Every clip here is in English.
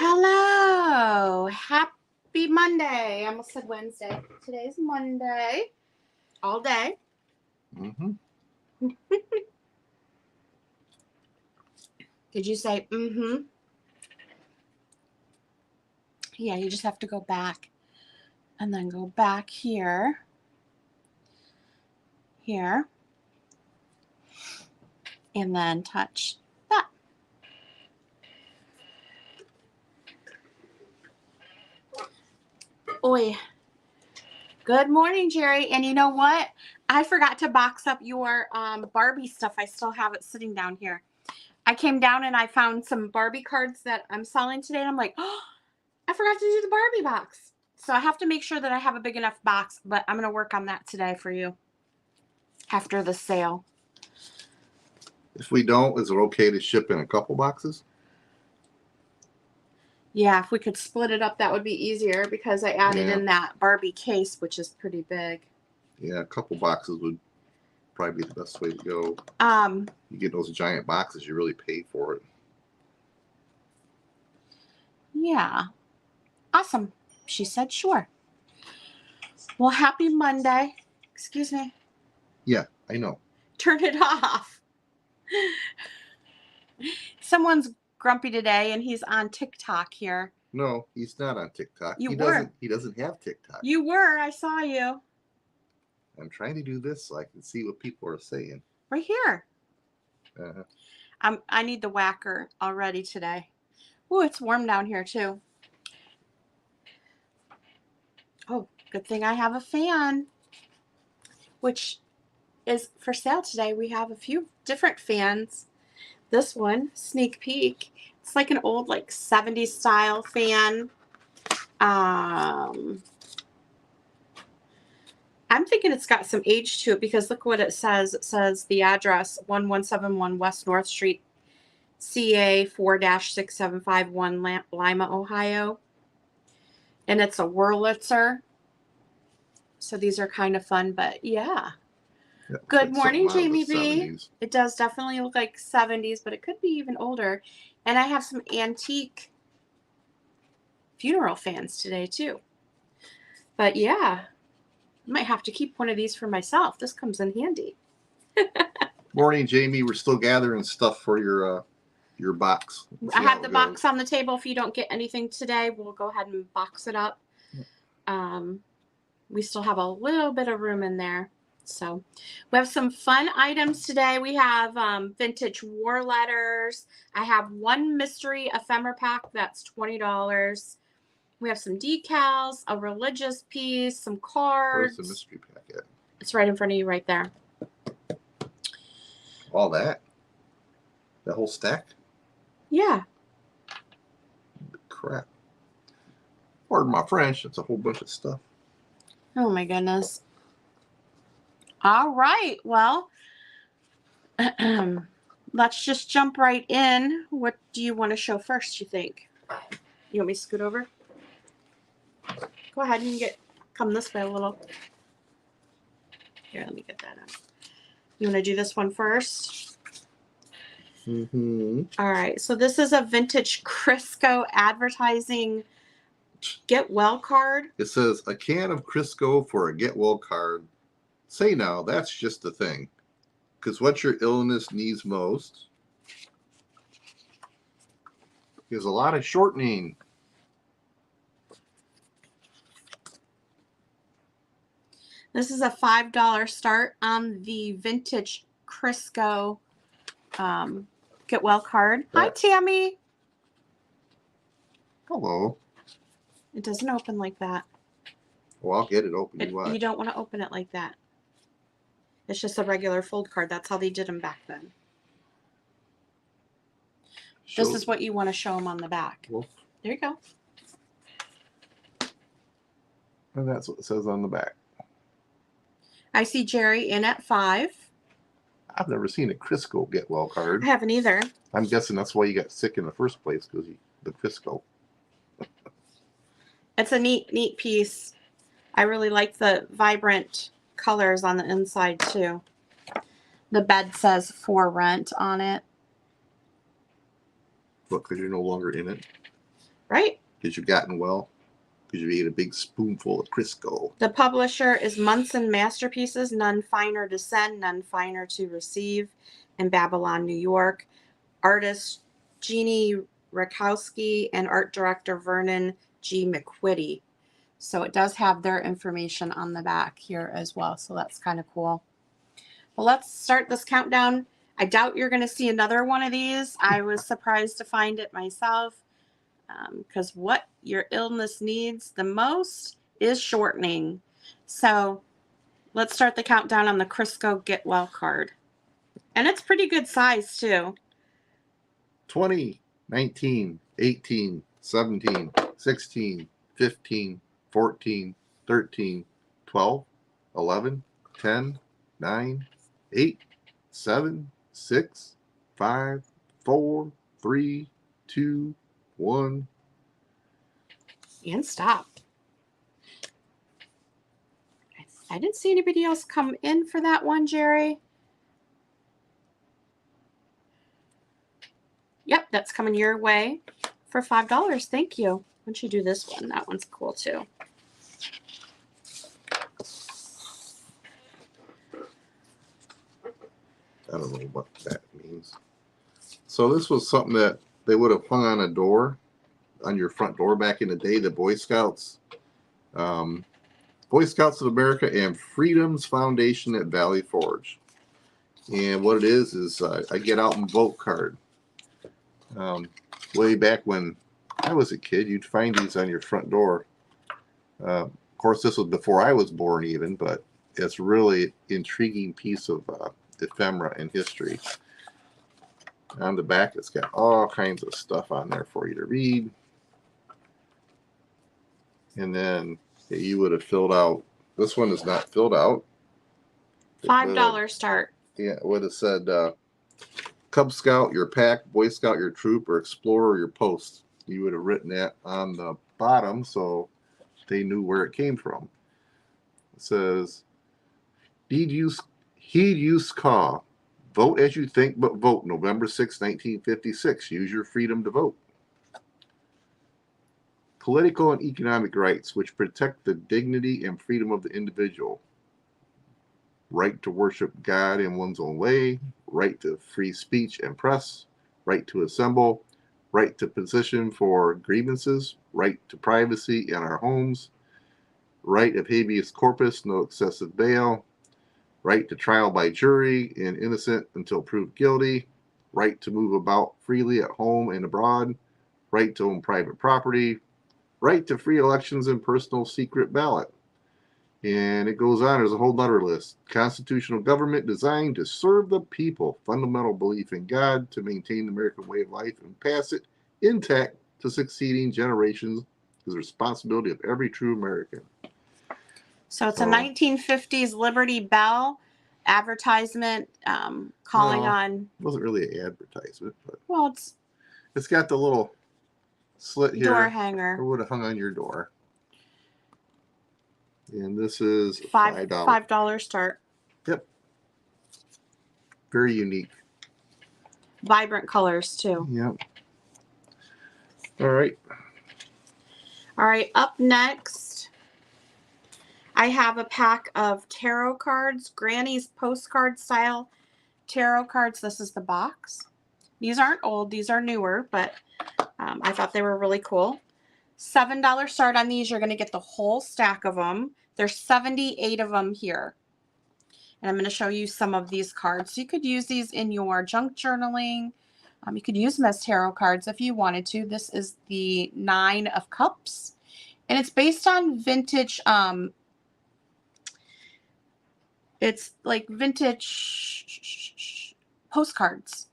Hello. Happy Monday. I almost said Wednesday. Today's Monday. All day. Mm-hmm. Did you say mm-hmm? Yeah, you just have to go back. And then go back here. Here. And then touch that. Oi. Good morning, Jerry. And you know what? I forgot to box up your Barbie stuff. I still have it sitting down here. I came down and I found some Barbie cards that I'm selling today. And I'm like, oh, I forgot to do the Barbie box. So I have to make sure that I have a big enough box. But I'm going to work on that today for you after the sale. If we don't, is it okay to ship in a couple boxes? Yeah, if we could split it up, that would be easier because I added in that Barbie case, which is pretty big. Yeah, a couple boxes would probably be the best way to go. You get those giant boxes, you really pay for it. Yeah. Awesome. She said sure. Well, happy Monday. Excuse me. Yeah, I know. Turn it off. Someone's grumpy today and he's on TikTok here. No, he's not on TikTok. He doesn't have TikTok. You were. I saw you. I'm trying to do this so I can see what people are saying. Right here. Uh-huh. I need the whacker already today. Oh, it's warm down here too. Oh, good thing I have a fan, which is for sale today. We have a few different fans. This one, sneak peek. It's like an old, like 70s style fan. I'm thinking it's got some age to it because look what it says. It says the address 1171 West North Street, CA 4-6751 Lima, Ohio. And it's a Wurlitzer. So these are kind of fun, but yeah. Good morning, Jamie B. It does definitely look like 70s, but it could be even older. And I have some antique funeral fans today, too. But yeah, I might have to keep one of these for myself. This comes in handy. Morning, Jamie. We're still gathering stuff for your box. I have the box on the table. If you don't get anything today, we'll go ahead and box it up. We still have a little bit of room in there. So we have some fun items today. We have vintage war letters. I have one mystery ephemera pack. That's $20. We have some decals, a religious piece, some cards. Where's the mystery packet? It's right in front of you right there. All that? That whole stack? Yeah. Crap. Pardon my French. It's a whole bunch of stuff. Oh, my goodness. All right. Well, let's just jump right in. What do you want to show first, you think? You want me to scoot over? Go ahead and come this way a little. Here, let me get that out. You want to do this one first? Mm-hmm. All right. So this is a vintage Crisco advertising get well card. It says a can of Crisco for a get well card. Say now, that's just the thing. Because what your illness needs most is a lot of shortening. This is a $5 start on the vintage Crisco get well card. Hi, Tammy. Hello. It doesn't open like that. Well, I'll get it open. You don't want to open it like that. It's just a regular fold card. That's how they did them back then. This is what you want to show them on the back. Well, there you go. And that's what it says on the back. I see Jerry in at 5. I've never seen a Crisco get well card. I haven't either. I'm guessing that's why you got sick in the first place, because the Crisco. It's a neat piece. I really like the vibrant colors on the inside too. The bed says for rent on it. Look, because you're no longer in it. Right. Because you've gotten well. Because you ate a big spoonful of Crisco. The publisher is Munson Masterpieces, none finer to send, none finer to receive, in Babylon, New York. Artist Jeannie Rakowski and art director Vernon G. McQuitty. So it does have their information on the back here as well. So that's kind of cool. Well, let's start this countdown. I doubt you're going to see another one of these. I was surprised to find it myself because what your illness needs the most is shortening. So let's start the countdown on the Crisco Get Well card. And it's pretty good size too. 20, 19, 18, 17, 16, 15, 14, 13, 12, 11, 10, 9, 8, 7, 6, 5, 4, 3, 2, 1. And stop. I didn't see anybody else come in for that one, Jerry. Yep, that's coming your way for $5. Thank you. Why don't you do this one? That one's cool too. I don't know what that means. So this was something that they would have hung on a door, on your front door back in the day, the Boy Scouts. Boy Scouts of America and Freedom's Foundation at Valley Forge. And what it is a get out and vote card. Way back when I was a kid, you'd find these on your front door. Of course, this was before I was born even, but it's really intriguing piece of ephemera in history. On the back, it's got all kinds of stuff on there for you to read. And then you would have filled out. This one is not filled out. $5 start. Yeah, it would have said Cub Scout, your pack, Boy Scout, your troop, or Explorer, your post. You would have written that on the bottom so they knew where it came from. It says, heed use caw. Vote as you think, but vote. November 6, 1956. Use your freedom to vote. Political and economic rights, which protect the dignity and freedom of the individual. Right to worship God in one's own way. Right to free speech and press. Right to assemble. Right to petition for grievances. Right to privacy in our homes. Right of habeas corpus, no excessive bail. Right to trial by jury and innocent until proved guilty. Right to move about freely at home and abroad. Right to own private property. Right to free elections and personal secret ballot. And it goes on. There's a whole other list. Constitutional government designed to serve the people. Fundamental belief in God to maintain the American way of life and pass it intact to succeeding generations is the responsibility of every true American. So it's a 1950s Liberty Bell advertisement calling on. It wasn't really an advertisement, but Well, it's got the little slit here. Door hanger. It would have hung on your door. And this is $5 start. Yep. Very unique. Vibrant colors too. Yep. All right. All right. Up next, I have a pack of tarot cards, Granny's postcard style tarot cards. This is the box. These aren't old. These are newer, but I thought they were really cool. $7 start on these. You're going to get the whole stack of them. There's 78 of them here. And I'm going to show you some of these cards. You could use these in your junk journaling. You could use them as tarot cards if you wanted to. This is the 9 of Cups. And it's based on vintage, it's like vintage postcards.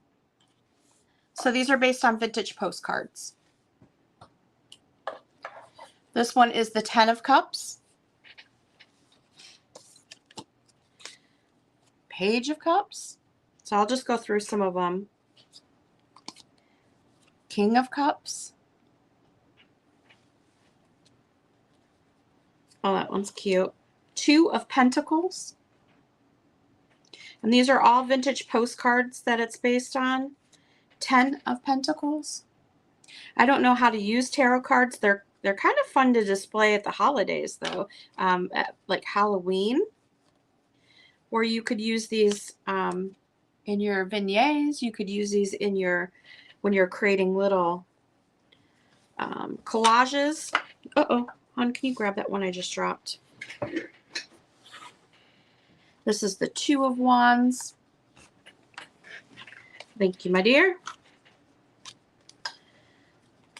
So these are based on vintage postcards. This one is the 10 of Cups. Page of Cups. So I'll just go through some of them. King of Cups. Oh, that one's cute. 2 of Pentacles. And these are all vintage postcards that it's based on. 10 of Pentacles. I don't know how to use tarot cards. They're kind of fun to display at the holidays, though, at like Halloween, or you could use these in your beignets. You could use these in your when you're creating little collages. Uh-oh, hon, can you grab that one I just dropped? This is the Two of Wands. Thank you, my dear.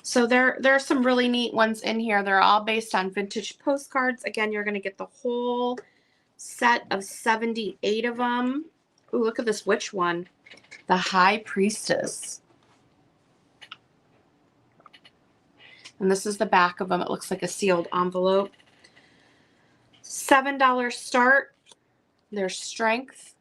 So there are some really neat ones in here. They're all based on vintage postcards. Again, you're going to get the whole set of 78 of them. Ooh, look at this witch one. The High Priestess. And this is the back of them. It looks like a sealed envelope. $7 start. There's Strength.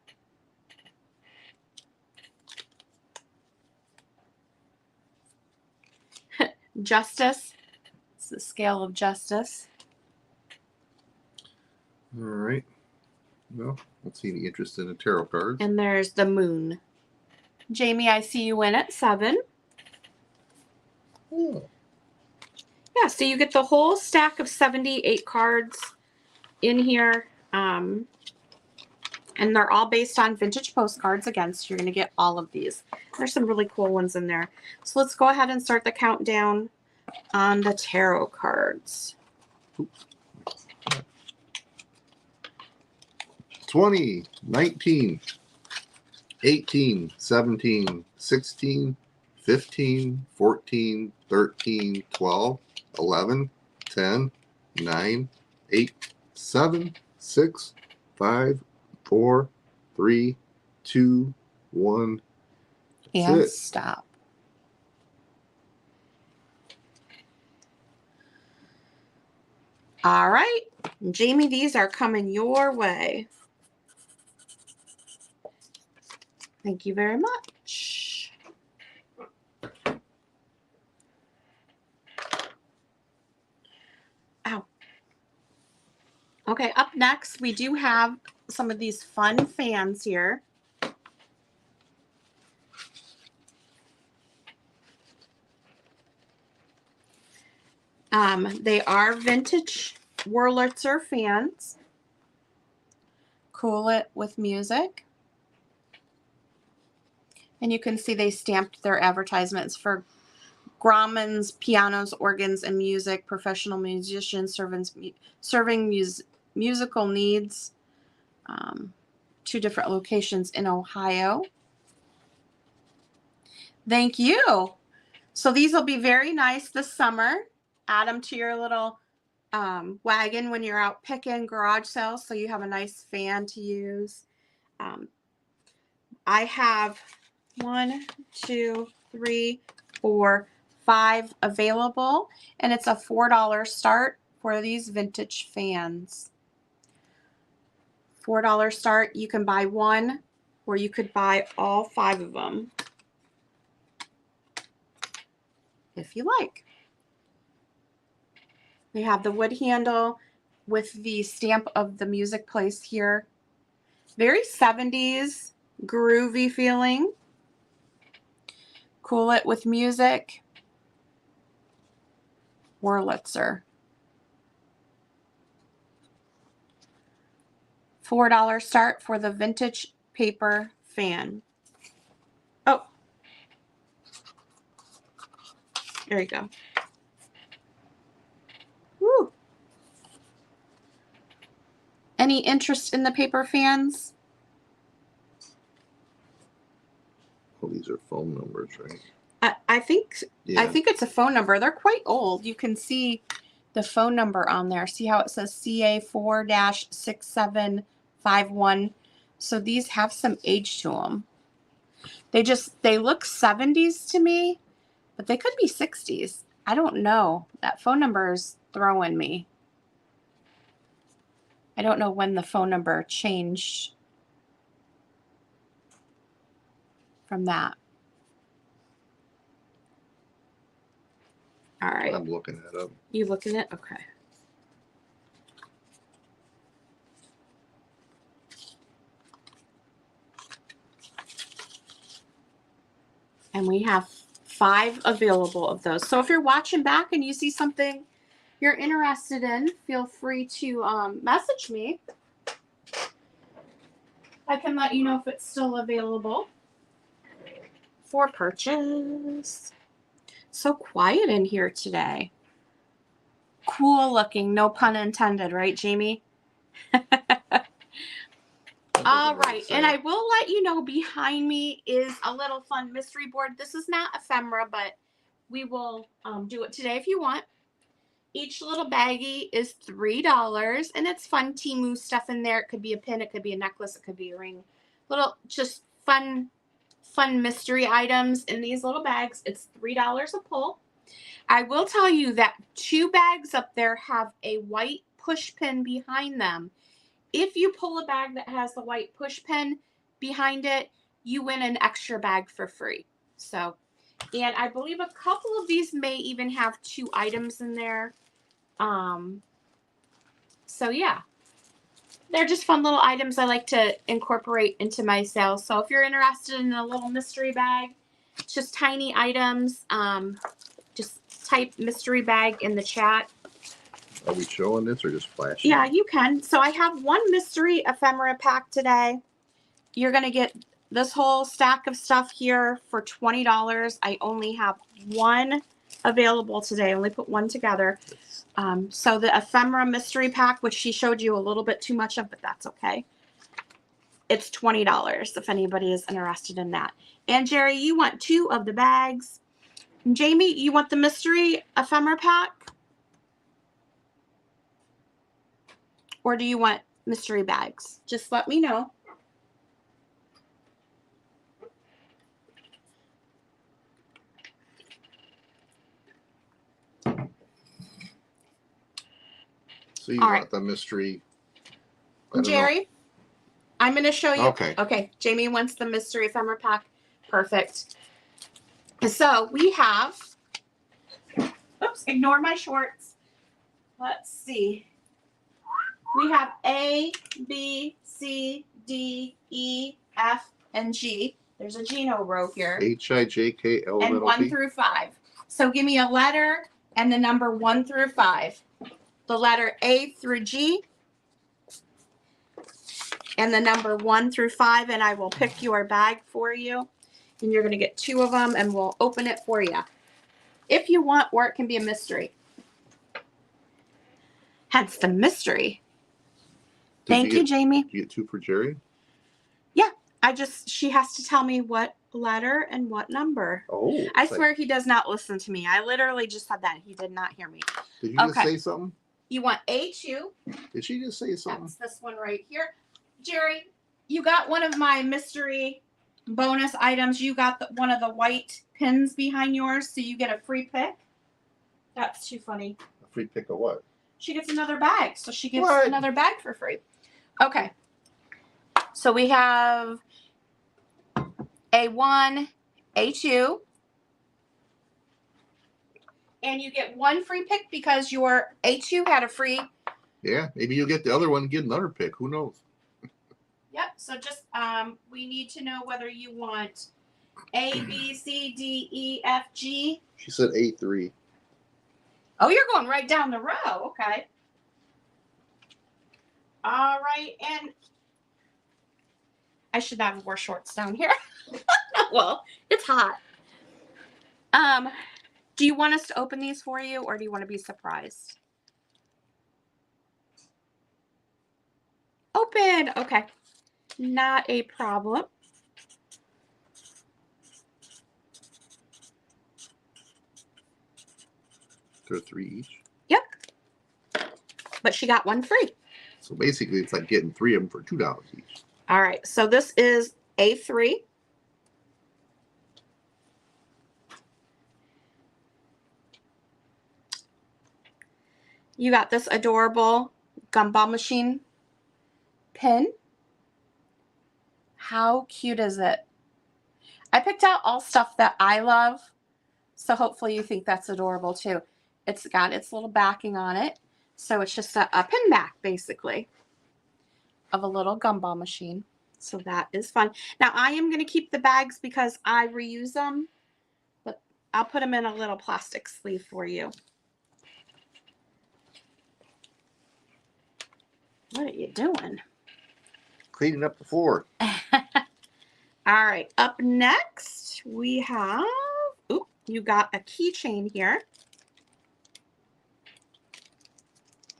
Justice. It's the Scale of Justice. All right. Well, let's see any interest in the tarot cards. And there's the Moon. Jamie, I see you win at 7. Oh. Yeah, so you get the whole stack of 78 cards in here. And they're all based on vintage postcards again, so you're going to get all of these. There's some really cool ones in there. So let's go ahead and start the countdown on the tarot cards. 20, 19, 18, 17, 16, 15, 14, 13, 12, 11, 10, 9, 8, 7, 6, 5, 4, 3, 2, 1. And it. stop. All right, Jamie, these are coming your way. Thank you very much. Ow. Okay, up next, we do have some of these fun fans here. They are vintage Wurlitzer fans. Cool It with Music. And you can see they stamped their advertisements for Grauman's, pianos, organs, and music, professional musicians serving musical needs. 2 different locations in Ohio. Thank you. So these will be very nice this summer. Add them to your little wagon when you're out picking garage sales, so you have a nice fan to use. I have 1, 2, 3, 4, 5 available, and it's a $4 start for these vintage fans. $4 start. You can buy one, or you could buy all 5 of them if you like. They have the wood handle with the stamp of the music place here. Very 70s, groovy feeling. Cool It with Music. Wurlitzer. $4 start for the vintage paper fan. Oh, there you go. Woo. Any interest in the paper fans? Oh, these are phone numbers, right? I think it's a phone number. They're quite old. You can see the phone number on there. See how it says CA4-6751. So these have some age to them. They look 70s to me, but they could be 60s. I don't know. That phone number is throwing me. I don't know when the phone number changed from that. All right. I'm looking that up. You looking at? Okay. And we have 5 available of those. So if you're watching back and you see something you're interested in, feel free to message me. I can let you know if it's still available for purchase. So quiet in here today. Cool looking, no pun intended, right, Jamie? All right, and I will let you know behind me is a little fun mystery board. This is not ephemera, but we will do it today if you want. Each little baggie is $3, and it's fun Temu stuff in there. It could be a pin, it could be a necklace, it could be a ring. Little, just fun mystery items in these little bags. It's $3 a pull. I will tell you that 2 bags up there have a white push pin behind them. If you pull a bag that has the white push pin behind it, you win an extra bag for free. So, and I believe a couple of these may even have 2 items in there. So yeah, they're just fun little items I like to incorporate into my sales. So if you're interested in a little mystery bag, it's just tiny items. Just type mystery bag in the chat. Are we showing this or just flashing? Yeah, you can. So I have 1 mystery ephemera pack today. You're going to get this whole stack of stuff here for $20. I only have 1 available today. I only put 1 together. So the ephemera mystery pack, which she showed you a little bit too much of, but that's okay. It's $20 if anybody is interested in that. And Jerry, you want 2 of the bags. And Jamie, you want the mystery ephemera pack? Or do you want mystery bags? Just let me know. So you All want right. the mystery? I don't know. Jerry, I'm going to show you. Okay. Okay. Jamie wants the mystery ephemera pack. Perfect. So we have, oops, ignore my shorts. Let's see. We have A, B, C, D, E, F, and G. There's a Gino row here. HIJKL And 1 through 5. So give me a letter and the number 1 through 5. The letter A through G and the number 1 through 5, and I will pick your bag for you. And you're going to get 2 of them, and we'll open it for you. If you want, or it can be a mystery. Hence the mystery. Thank you, Jamie. You get 2 for Jerry? Yeah, she has to tell me what letter and what number. Oh. I swear he does not listen to me. I literally just said that. He did not hear me. Did you just say something? You want A2. Did she just say something? That's this one right here. Jerry, you got one of my mystery bonus items. You got one of the white pins behind yours, so you get a free pick. That's too funny. A free pick of what? She gets another bag, so she gets another bag for free. Okay. So we have A1, A2. And you get 1 free pick because your A2 had a free. Yeah, maybe you'll get the other one and get another pick. Who knows? Yep. So just we need to know whether you want A, B, C, D, E, F, G. She said A3. Oh, you're going right down the row. Okay. All right. And I should not have wore shorts down here. Well, it's hot. Do you want us to open these for you, or do you want to be surprised? Open. Okay. Not a problem. They're 3 each. Yep. But she got 1 free. So basically, it's like getting 3 of them for $2 each. All right. So this is A3. You got this adorable gumball machine pin. How cute is it? I picked out all stuff that I love, so hopefully you think that's adorable too. It's got its little backing on it, so it's just a pin back basically of a little gumball machine. So that is fun. Now I am going to keep the bags because I reuse them, but I'll put them in a little plastic sleeve for you. What are you doing? Cleaning up the floor. All right, up next we have, ooh, you got a keychain here.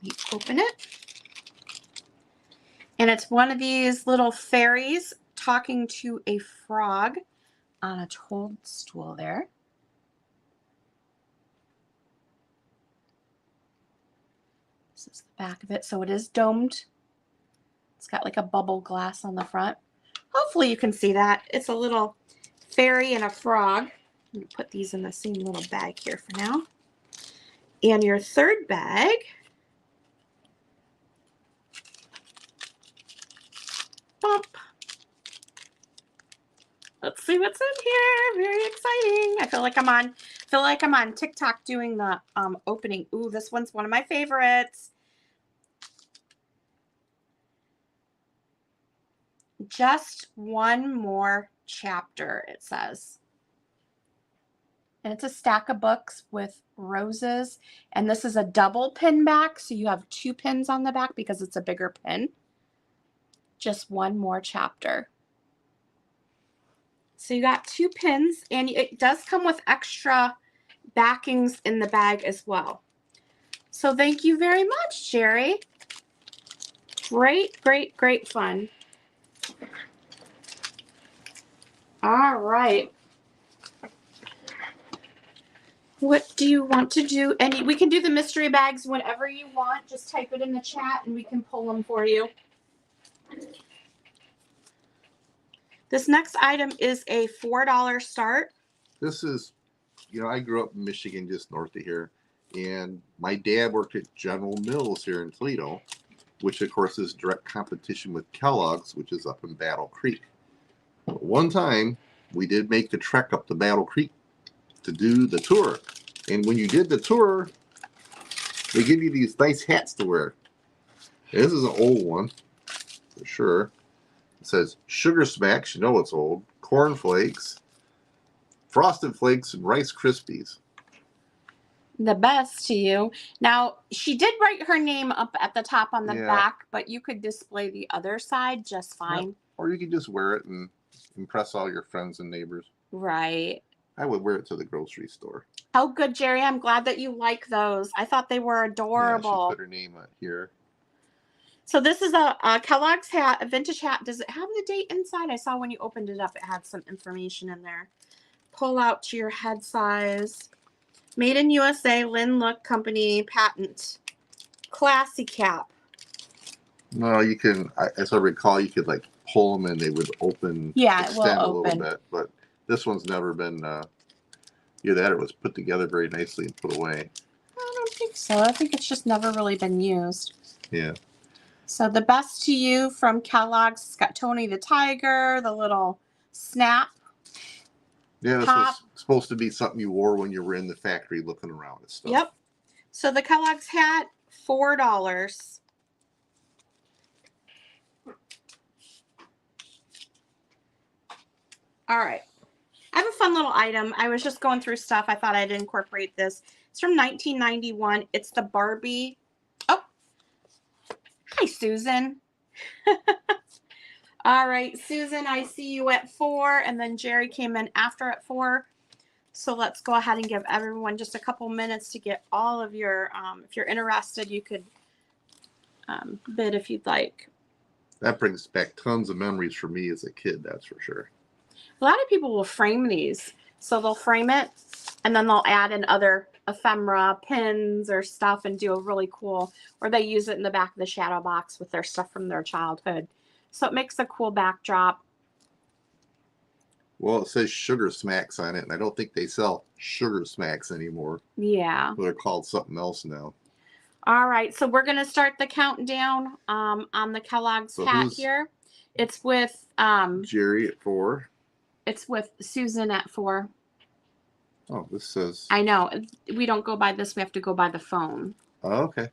You open it. And it's one of these little fairies talking to a frog on a toadstool there. This is the back of it. So it is domed. It's got like a bubble glass on the front. Hopefully you can see that. It's a little fairy and a frog. Let me put these in the same little bag here for now. And your third bag, bump. Let's see what's in here. Very exciting. I feel like I'm on TikTok doing the opening. Ooh, this one's one of my favorites. Just one more chapter, it says. And it's a stack of books with roses. And this is a double pin back. So you have 2 pins on the back because it's a bigger pin. Just one more chapter. So you got 2 pins, and it does come with extra backings in the bag as well. So thank you very much, Jerry. Great, great, great fun. All right. What do you want to do? And we can do the mystery bags whenever you want. Just type it in the chat and we can pull them for you. This next item is a $4 start. This is, you know, I grew up in Michigan, just north of here, and my dad worked at General Mills here in Toledo, which of course is direct competition with Kellogg's, which is up in Battle Creek. But one time, we did make the trek up to Battle Creek to do the tour. And when you did the tour, they give you these nice hats to wear. This is an old one, for sure. It says Sugar Smacks, you know it's old, Corn Flakes, Frosted Flakes, and Rice Krispies. The best to you. Now, she did write her name up at the top on the back, but you could display the other side just fine. Yep. Or you could just wear it and impress all your friends and neighbors. Right. I would wear it to the grocery store. Oh, good, Jerry. I'm glad that you like those. I thought they were adorable. Yeah, she put her name here. So this is a Kellogg's hat, a vintage hat. Does it have the date inside? I saw when you opened it up, it had some information in there. Pull out to your head size. Made in USA, Lynn Look Company, patent. Classy cap. No, you can, as I recall, you could like pull them and they would open, extend a little bit. But this one's never been, either that or it was put together very nicely and put away. I don't think so. I think it's just never really been used. Yeah. So the best to you from Kellogg's. It's got Tony the Tiger, the little snap. Yeah, this was supposed to be something you wore when you were in the factory looking around and stuff. Yep. So the Kellogg's hat, $4. All right. I have a fun little item. I was just going through stuff. I thought I'd incorporate this. It's from 1991. It's the Barbie. Oh, hi, Susan. All right, Susan, I see you at 4, and then Jerry came in after at 4. So let's go ahead and give everyone just a couple minutes to get all of your, if you're interested, you could bid if you'd like. That brings back tons of memories for me as a kid, that's for sure. A lot of people will frame these. So they'll frame it, and then they'll add in other ephemera pins or stuff and do a really cool, or they use it in the back of the shadow box with their stuff from their childhood. So it makes a cool backdrop. Well, it says Sugar Smacks on it, and I don't think they sell Sugar Smacks anymore. Yeah. They're called something else now. All right, so we're going to start the countdown on the Kellogg's hat here. It's with Jerry at 4. It's with Susan at 4. Oh, this says... I know. We don't go by this. We have to go by the phone. Oh, okay.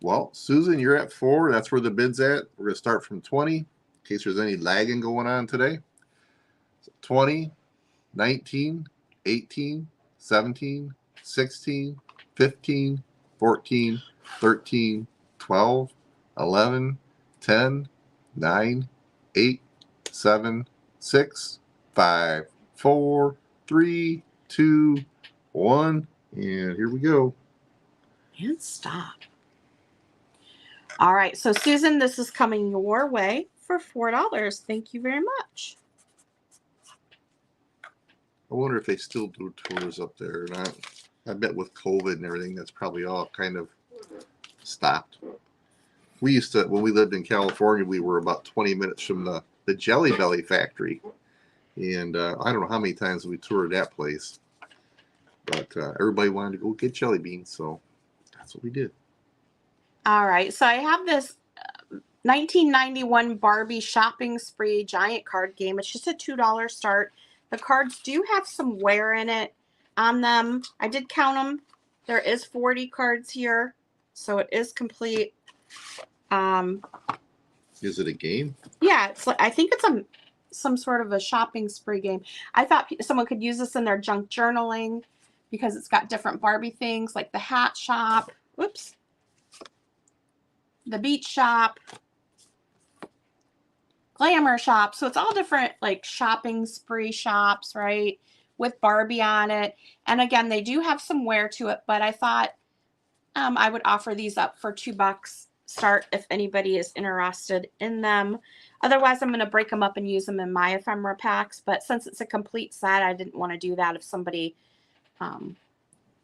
Well, Susan, you're at 4. That's where the bid's at. We're going to start from 20 in case there's any lagging going on today. 20, 19, 18, 17, 16, 15, 14, 13, 12, 11, 10, 9, 8, 7, 6, 5, 4, 3, 2, 1. And here we go. And stop. All right. So, Susan, this is coming your way for $4. Thank you very much. I wonder if they still do tours up there or not. I bet with COVID and everything, that's probably all kind of stopped. We used to, when we lived in California, we were about 20 minutes from the Jelly Belly factory. And I don't know how many times we toured that place. But everybody wanted to go get jelly beans, so that's what we did. All right. So, I have this 1991 Barbie Shopping Spree giant card game. It's just a $2 start. The cards do have some wear in it on them. I did count them. There is 40 cards here, so it is complete. Is it a game? Yeah, it's like, I think it's some sort of a shopping spree game. I thought someone could use this in their junk journaling because it's got different Barbie things like the hat shop. Whoops. The beach shop. Glamour shop. So it's all different like shopping spree shops, right? With Barbie on it. And again, they do have some wear to it, but I thought I would offer these up for $2 start if anybody is interested in them. Otherwise, I'm going to break them up and use them in my ephemera packs. But since it's a complete set, I didn't want to do that if somebody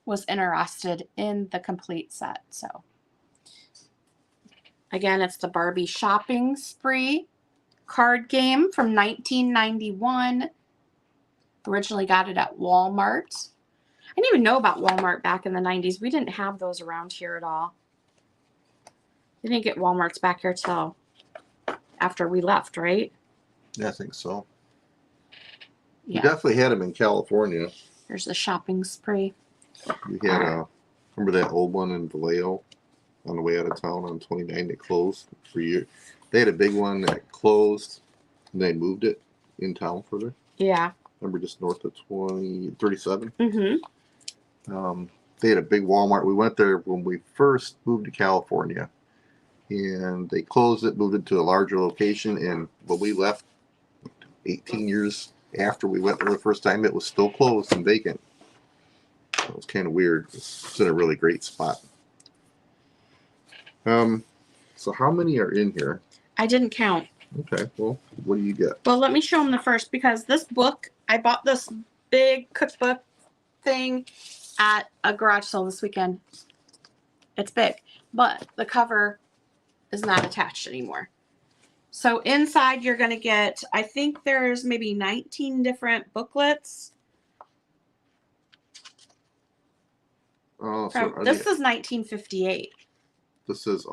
was interested in the complete set. So again, it's the Barbie Shopping Spree card game from 1991. Originally got it at Walmart. I didn't even know about Walmart back in the 90s. We didn't have those around here at all. We didn't get Walmarts back here till after we left, right? Yeah, I think so. Yeah. We definitely had them in California. There's the shopping spree. We had remember that old one in Vallejo on the way out of town on 29 that closed for years. They had a big one that closed and they moved it in town further. Yeah. Remember just north of 37? Mm-hmm. They had a big Walmart. We went there when we first moved to California. And they closed it, moved it to a larger location. And when we left 18 years after we went there the first time, it was still closed and vacant. It was kind of weird. It's in a really great spot. So how many are in here? I didn't count. Okay, well, what do you get? Well, let me show them the first because this book, I bought this big cookbook thing at a garage sale this weekend. It's big, but the cover is not attached anymore. So inside you're going to get, I think there's maybe 19 different booklets. Oh, This is 1958. This says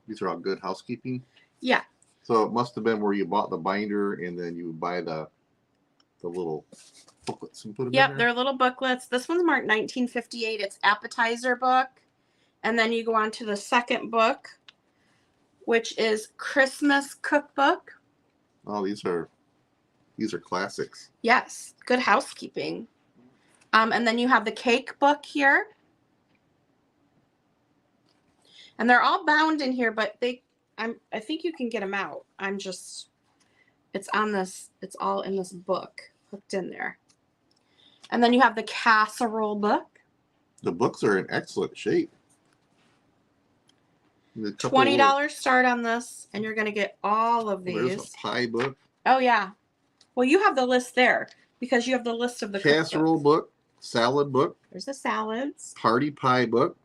these are all Good Housekeeping. Yeah. So it must have been where you bought the binder and then you buy the little booklets and put them in Yep, there. they're little booklets. This one's marked 1958. It's appetizer book. And then you go on to the second book, which is Christmas cookbook. Oh, these are classics. Yes, Good Housekeeping. And then you have the cake book here. And they're all bound in here, but I think you can get them out. It's all in this book, hooked in there. And then you have the casserole book. The books are in excellent shape. $20 start on this, and you're going to get all of these. There's a pie book. Oh, yeah. Well, you have the list there because you have the list of the casserole book, salad book. There's the salads. Party pie book,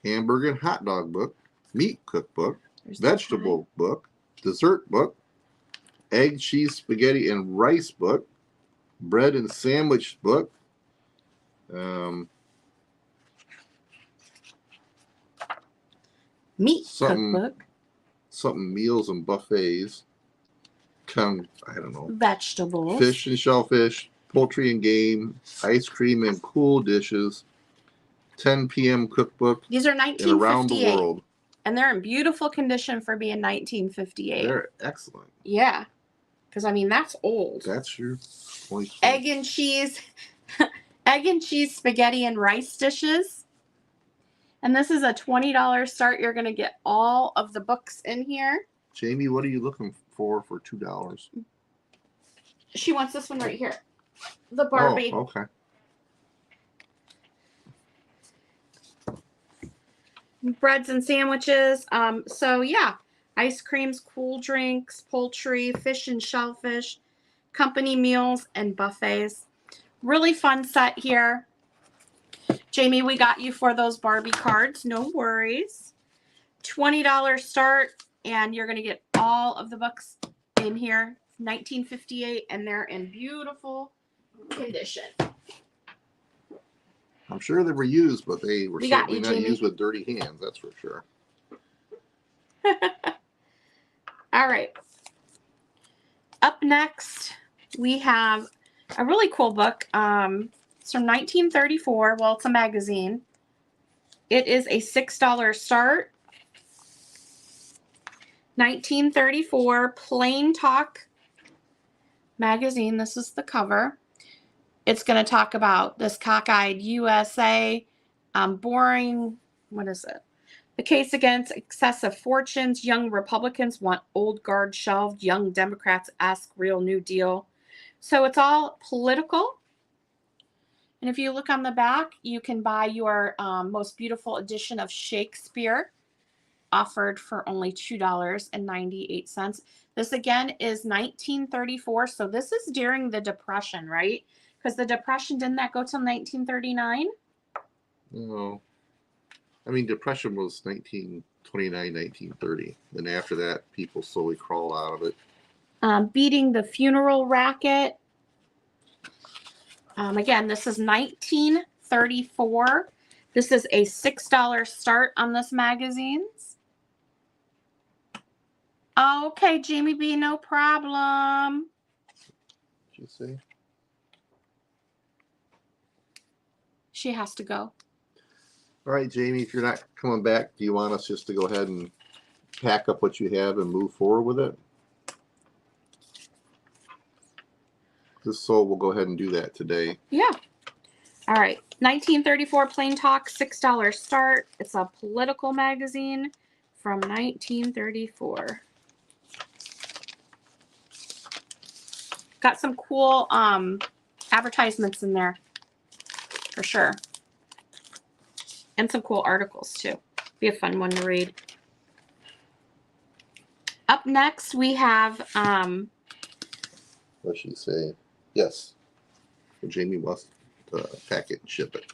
hamburger and hot dog book, meat cookbook, vegetable book, dessert book, egg, cheese, spaghetti, and rice book, bread and sandwich book, meat cookbook, something meals and buffets, I don't know, vegetables, fish and shellfish, poultry and game, ice cream and cool dishes, 10 p.m. cookbook. These are 1958. And around the world. And they're in beautiful condition for being 1958. They're excellent. Yeah. Because, I mean, that's old. That's your point. Egg and cheese. egg and cheese spaghetti and rice dishes. And this is a $20 start. You're going to get all of the books in here. Jamie, what are you looking for $2? She wants this one right here. The Barbie. Oh, okay. Breads and sandwiches. So yeah, ice creams, cool drinks, poultry, fish and shellfish, company meals, and buffets. Really fun set here. Jamie, we got you for those Barbie cards. No worries. $20 start, and you're going to get all of the books in here. 1958, and they're in beautiful condition. I'm sure they were used, but they were certainly not Jamie. used with dirty hands, that's for sure. All right. Up next, we have a really cool book. It's from 1934. Well, it's a magazine. It is a $6 start. 1934 Plain Talk magazine. This is the cover. It's going to talk about this cockeyed USA, boring, what is it? The case against excessive fortunes. Young Republicans want old guard shelved. Young Democrats ask real New Deal. So it's all political. And if you look on the back, you can buy your most beautiful edition of Shakespeare, offered for only $2.98. This again is 1934. So this is during the Depression, right? Because the Depression, didn't that go till 1939? No. I mean, Depression was 1929, 1930. Then after that, people slowly crawl out of it. Beating the Funeral Racket. Again, this is 1934. This is a $6 start on this magazines. Okay, Jamie B, no problem. Did you say? She has to go. All right, Jamie, if you're not coming back, do you want us just to go ahead and pack up what you have and move forward with it? So we'll go ahead and do that today. Yeah. All right. 1934 Plain Talk, $6 start. It's a political magazine from 1934. Got some cool advertisements in there for sure. And some cool articles too. Be a fun one to read. Up next we have What she say? Yes. Well, Jamie wants to pack it and ship it.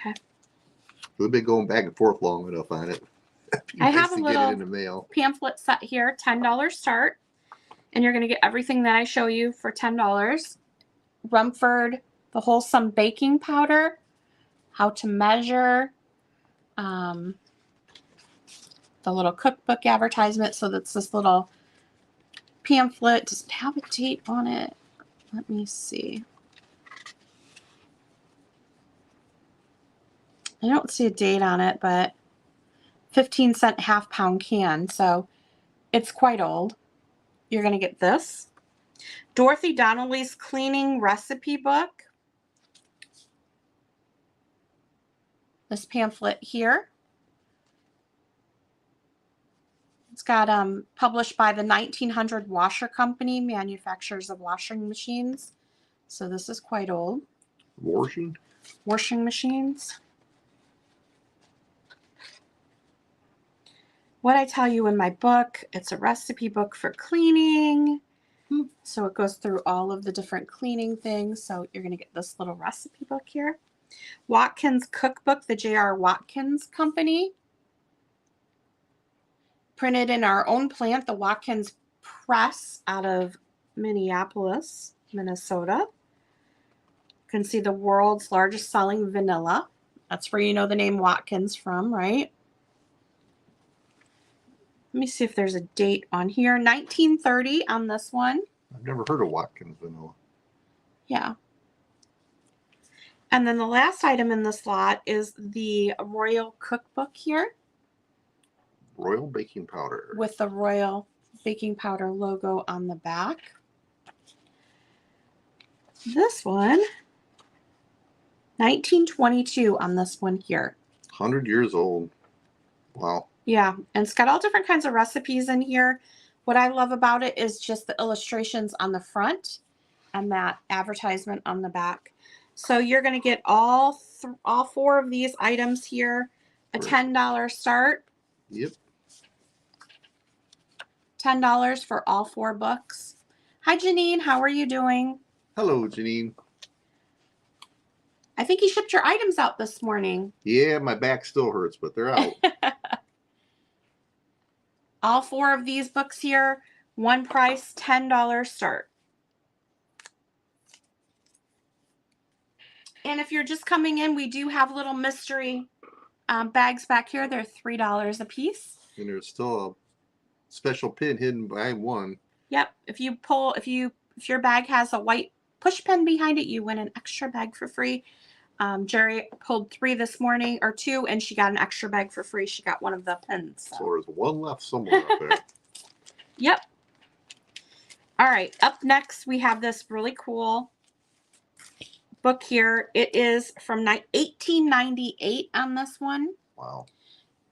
okay. We've been going back and forth long enough on it. I have a to little get it in the mail. pamphlet set here, $10 start. And you're going to get everything that I show you for $10. Rumford, the wholesome baking powder, how to measure, the little cookbook advertisement. So that's this little pamphlet. Does it have a date on it? Let me see. I don't see a date on it, but 15-cent half-pound can. So it's quite old. You're going to get this. Dorothy Donnelly's cleaning recipe book. This pamphlet here. It's got published by the 1900 Washer Company, manufacturers of washing machines. So this is quite old. Washing? Washing machines. What I tell you in my book, it's a recipe book for cleaning. So it goes through all of the different cleaning things. So you're going to get this little recipe book here. Watkins Cookbook, the J.R. Watkins Company. Printed in our own plant, the Watkins Press out of Minneapolis, Minnesota. You can see the world's largest selling vanilla. That's where you know the name Watkins from, right? Let me see if there's a date on here. 1930 on this one. I've never heard of Watkins vanilla. Yeah. And then the last item in this lot is the Royal Cookbook here. Royal baking powder. With the Royal baking powder logo on the back. This one 1922 on this one here. 100 years old. Wow. Yeah, and it's got all different kinds of recipes in here. What I love about it is just the illustrations on the front and that advertisement on the back. So you're going to get all four of these items here, a $10 start. Yep. $10 for all four books. Hi, Janine. How are you doing? Hello, Janine. I think you shipped your items out this morning. Yeah, my back still hurts, but they're out. All four of these books here, one price, $10 start. And if you're just coming in, we do have little mystery bags back here. They're $3 a piece. And there's still a special pin hidden behind one. Yep. If your bag has a white push pin behind it, you win an extra bag for free. Jerry pulled 3 this morning, or 2, and she got an extra bag for free. She got one of the pins. So there's one left somewhere up there. Yep. All right. Up next, we have this really cool book here. It is from 1898 on this one. Wow.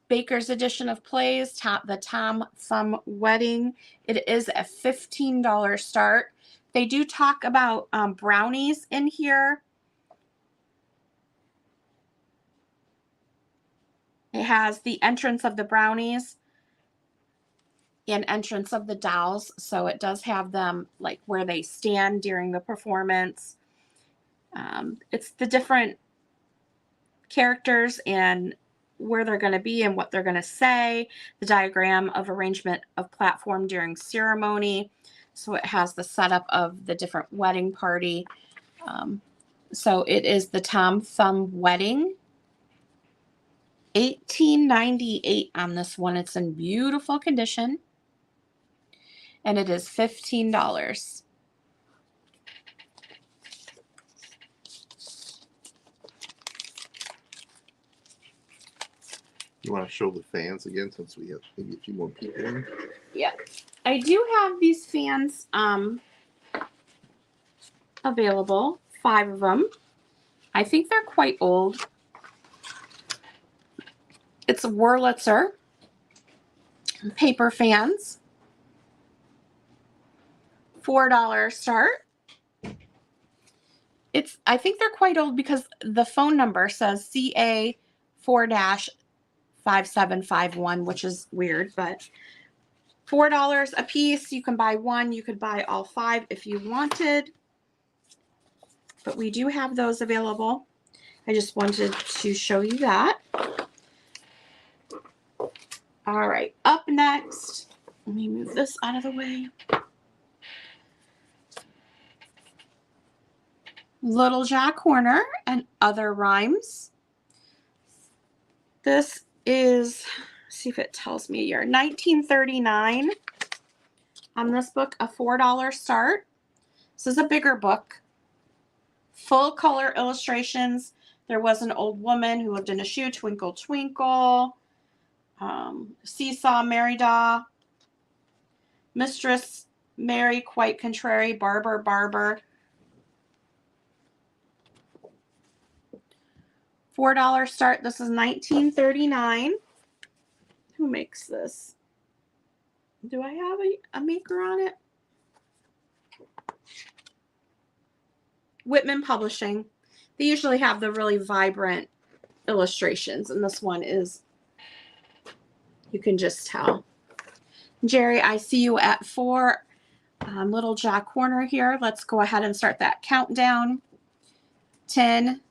Baker's edition of plays, the Tom Thumb Wedding. It is a $15 start. They do talk about brownies in here. It has the entrance of the brownies and entrance of the dolls. So it does have them like where they stand during the performance. It's the different characters and where they're going to be and what they're going to say. The diagram of arrangement of platform during ceremony. So it has the setup of the different wedding party. So it is the Tom Thumb Wedding. $18.98 on this one. It's in beautiful condition. And it is $15. You want to show the fans again since we have maybe a few more people in? Yeah. I do have these fans available. 5 of them. I think they're quite old. It's Wurlitzer paper fans. $4 start. I think they're quite old because the phone number says CA 4-5751, which is weird, but $4 a piece. You can buy one. You could buy all 5 if you wanted. But we do have those available. I just wanted to show you that. All right, up next, let me move this out of the way. Little Jack Horner and Other Rhymes. This is, see if it tells me a year, 1939. On this book, a $4 start. This is a bigger book. Full color illustrations. There was an old woman who lived in a shoe, Twinkle Twinkle. Seesaw Merida, Mistress Mary Quite Contrary, Barber Barber. $4 start. This is 1939. Who makes this? Do I have a maker on it? Whitman Publishing. They usually have the really vibrant illustrations, and this one is, you can just tell. Jerry, I see you at 4. Little Jack Horner here. Let's go ahead and start that countdown. 10,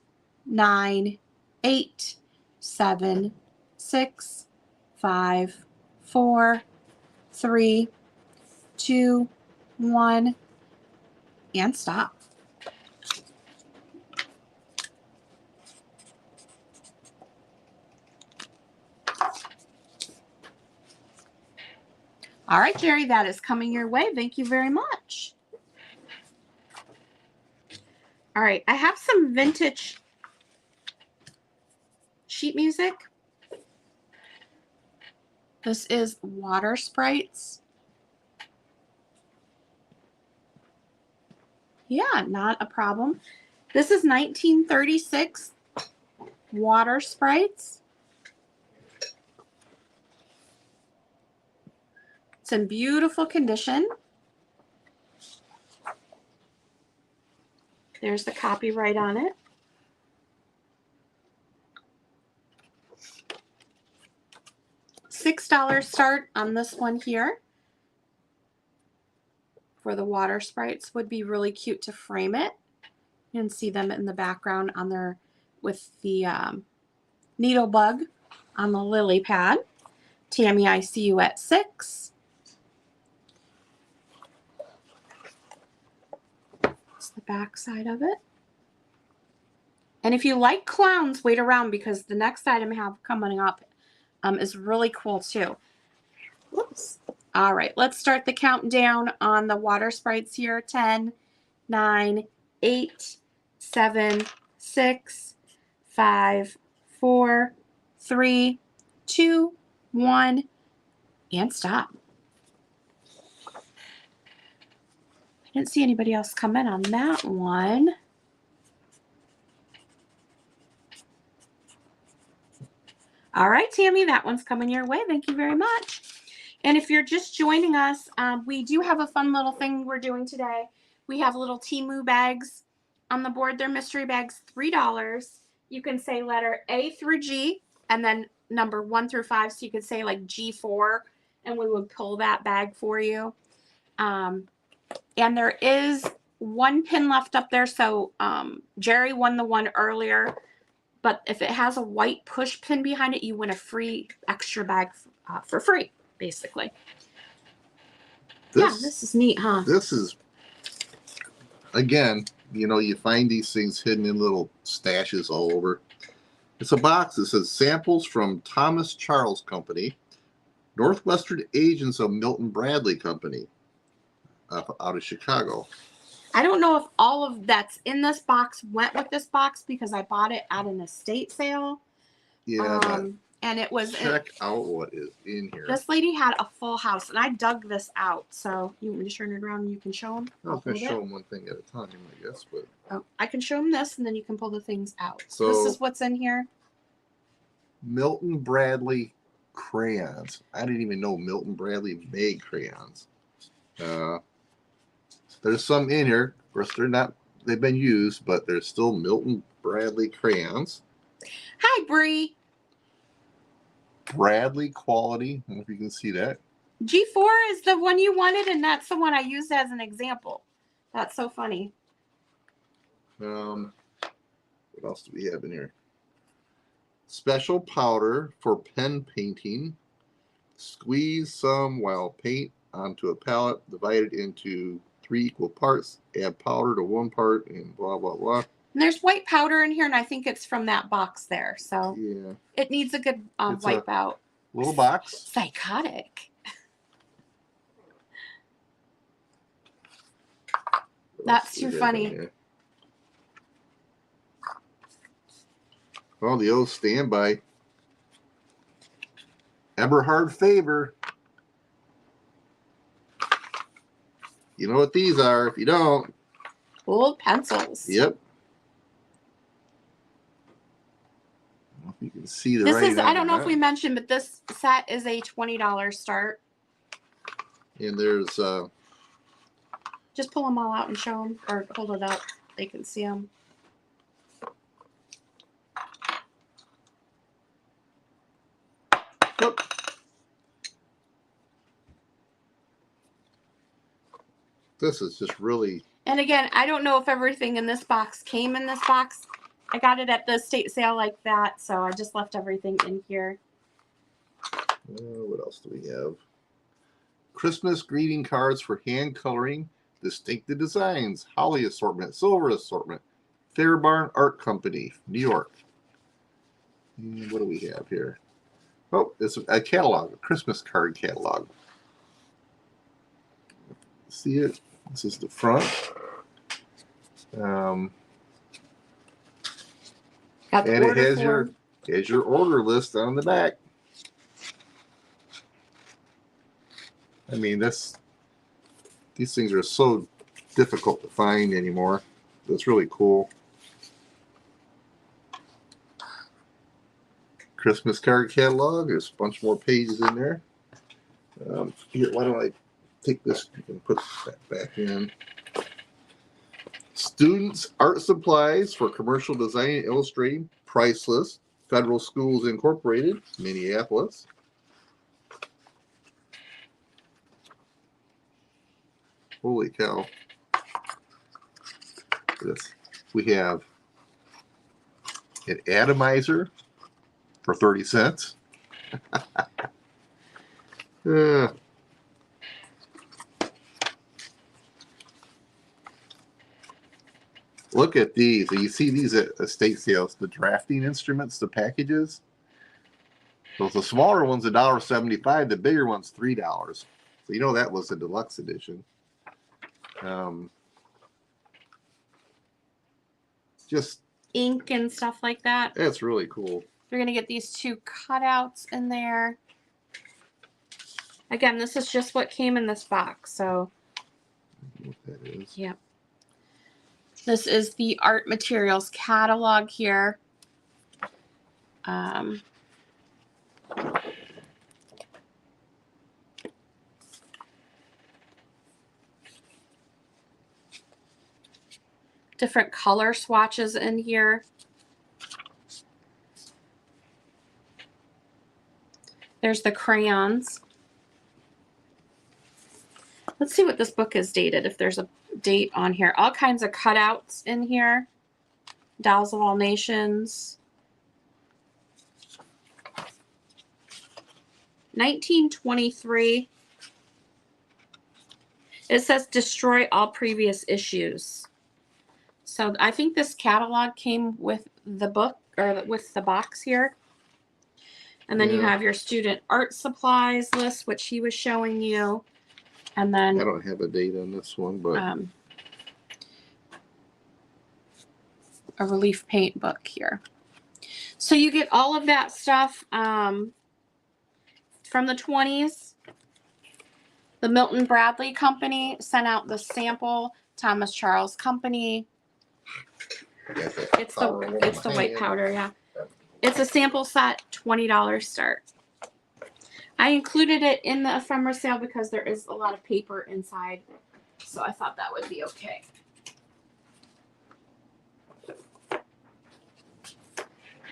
9, 8, 7, 6, 5, 4, 3, 2, 1, and stop. All right, Jerry, that is coming your way. Thank you very much. All right, I have some vintage sheet music. This is Water Sprites. Yeah, not a problem. This is 1936 water sprites. It's in beautiful condition. There's the copyright on it. $6 start on this one here. For the water sprites, would be really cute to frame it. You can see them in the background on there with the needle bug on the lily pad. Tammy, I see you at 6. It's the back side of it. And if you like clowns, wait around because the next item I have coming up is really cool too. Whoops. All right, let's start the countdown on the water sprites here. 10, 9, 8, 7, 6, 5, 4, 3, 2, 1, and stop. I didn't see anybody else come in on that one. All right, Tammy, that one's coming your way. Thank you very much. And if you're just joining us, we do have a fun little thing we're doing today. We have little Temu bags on the board. They're mystery bags, $3. You can say letter A through G and then number 1 through 5. So you could say like G4 and we would pull that bag for you. And there is one pin left up there. So Jerry won the one earlier. But if it has a white push pin behind it, you win a free extra bag for free, basically. Yeah, this is neat, huh? This is, again, you know, you find these things hidden in little stashes all over. It's a box that says samples from Thomas Charles Company, Northwestern Agents of Milton Bradley Company, out of Chicago. I don't know if all of that's in this box went with this box because I bought it at an estate sale. Yeah, and it was check out what is in here. This lady had a full house, and I dug this out. So you want me to turn it around and you can show them? I was going to show them one thing at a time, I guess, but I can show them this, and then you can pull the things out. So this is what's in here. Milton Bradley crayons. I didn't even know Milton Bradley made crayons. There's some in here. Of course, they've been used, but there's still Milton Bradley crayons. Hi, Bree. Bradley quality. I don't know if you can see that. G4 is the one you wanted, and that's the one I used as an example. That's so funny. What else do we have in here? Special powder for pen painting. Squeeze some while paint onto a palette, divided into 3 equal parts. Add powder to 1 part, and blah blah blah. And there's white powder in here, and I think it's from that box there. So yeah, it needs a good wipe out. Little box. Psychotic. That's too funny. Well, the old standby. Eberhard Faber. You know what these are. If you don't. Old pencils. Yep. I don't know if you can see the This writing is, on I don't know that. if we mentioned, but this set is a $20 start. And there's just pull them all out and show them, or hold it up. They can see them. oh. This is just really. And again, I don't know if everything in this box came in this box. I got it at the estate sale like that, so I just left everything in here. What else do we have? Christmas greeting cards for hand coloring, distinctive designs, holly assortment, silver assortment, Fairbarn Art Company, New York. And what do we have here? Oh, it's a catalog, a Christmas card catalog. See it? This is the front. Got the And it order has your order list on the back. I mean, these things are so difficult to find anymore. That's really cool. Christmas card catalog. There's a bunch more pages in there. Here, why don't I take this and put that back in? Students art supplies for commercial design and illustrating, priceless. Federal Schools Incorporated, Minneapolis. Holy cow. This. We have an atomizer for 30 cents. Look at these. You see these at estate sales, the drafting instruments, the packages. So the smaller one's $1.75, the bigger one's $3. So you know that was the deluxe edition. Just ink and stuff like that. That's really cool. You're going to get these 2 cutouts in there. Again, this is just what came in this box. So, what that is. Yep. This is the art materials catalog here. Different color swatches in here. There's the crayons. Let's see what this book is dated, if there's a date on here. All kinds of cutouts in here. Dolls of All Nations. 1923. It says destroy all previous issues. So I think this catalog came with the book, or with the box here. And then you have your student art supplies list, which he was showing you. And then I don't have a date on this one, but a relief paint book here. So you get all of that stuff from the 20s. The Milton Bradley Company sent out the sample. Thomas Charles Company. It's the white powder, yeah. It's a sample set, $20 start. I included it in the ephemera sale because there is a lot of paper inside, so I thought that would be okay.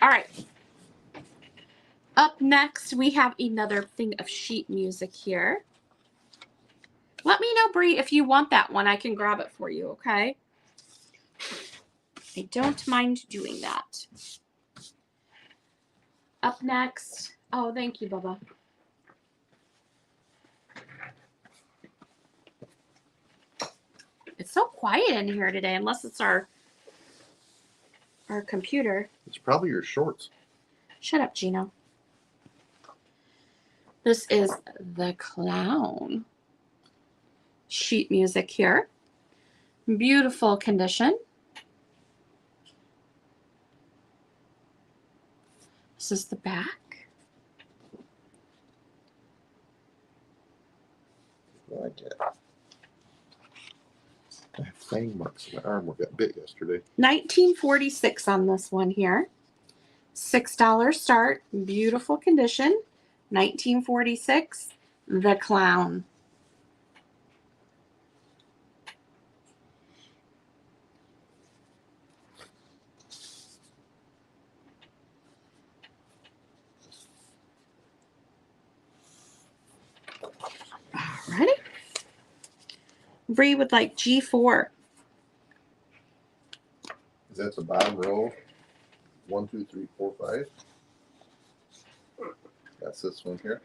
All right. Up next, we have another thing of sheet music here. Let me know, Bree, if you want that one. I can grab it for you, okay? I don't mind doing that. Up next, oh, thank you, Bubba. It's so quiet in here today, unless it's our computer. It's probably your shorts. Shut up, Gino. This is The Clown. Sheet music here. Beautiful condition. This is the back. I like it. I have fang marks on my arm. Got bit yesterday. 1946 on this one here. $6 start. Beautiful condition. 1946. The Clown. Alrighty. Bree would like G4. Is that the bottom row? 1, 2, 3, 4, 5. That's this one here.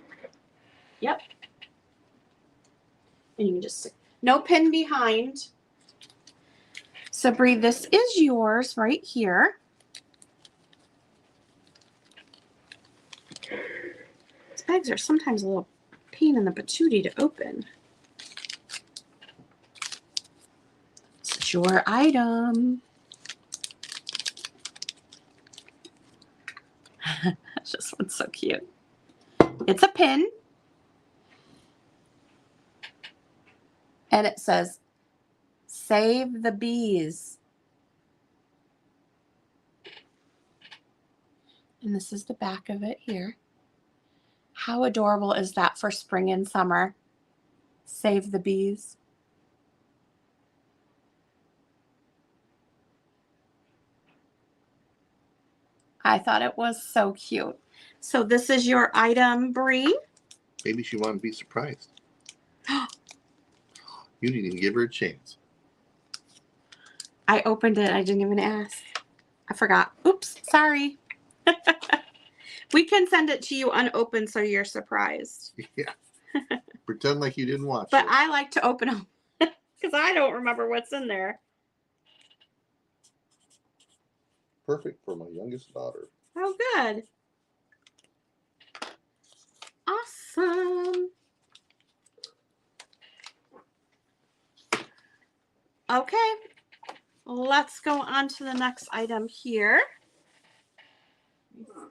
Yep. And you can just stick. No pin behind. So Bree, this is yours right here. These bags are sometimes a little pain in the patootie to open. It's your item. This one's so cute. It's a pin. And it says, "Save the bees." And this is the back of it here. How adorable is that for spring and summer? Save the bees. I thought it was so cute. So this is your item, Bree. Maybe she wanted to be surprised. You didn't even give her a chance. I opened it. I didn't even ask. I forgot. Oops, sorry. We can send it to you unopened so you're surprised. Yeah. Pretend like you didn't watch But it. I like to open them because I don't remember what's in there. Perfect for my youngest daughter. Oh, good. Awesome. Okay, let's go on to the next item here.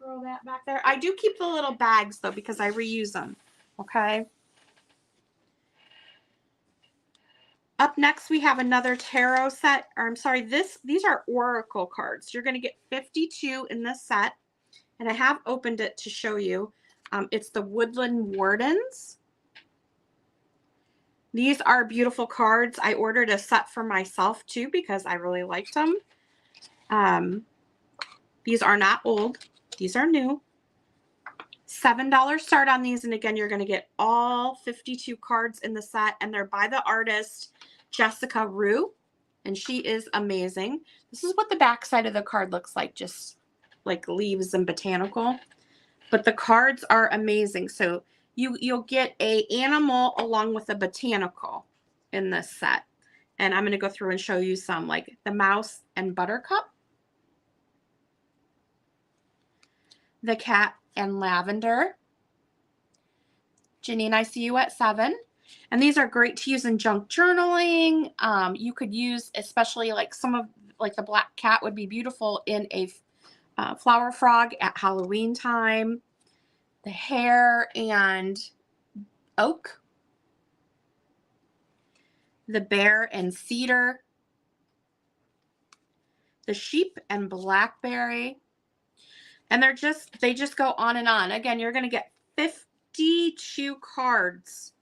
Throw that back there. I do keep the little bags though because I reuse them. Okay. Up next, we have another tarot set. Or I'm sorry, these are oracle cards. You're going to get 52 in this set, and I have opened it to show you. It's the Woodland Wardens. These are beautiful cards. I ordered a set for myself too because I really liked them. These are not old. These are new. $7 start on these, and again, you're going to get all 52 cards in the set, and they're by the artist Jessica Rue, and she is amazing. This is what the back side of the card looks like, just like leaves and botanical, but the cards are amazing. So you'll get a animal along with a botanical in this set, and I'm going to go through and show you some, like the mouse and buttercup, the cat and lavender. Janine, I see you at 7. And these are great to use in junk journaling. You could use, especially like like the black cat would be beautiful in a flower frog at Halloween time. The hare and oak. The bear and cedar. The sheep and blackberry. And they just go on and on. Again, you're going to get 52 cards.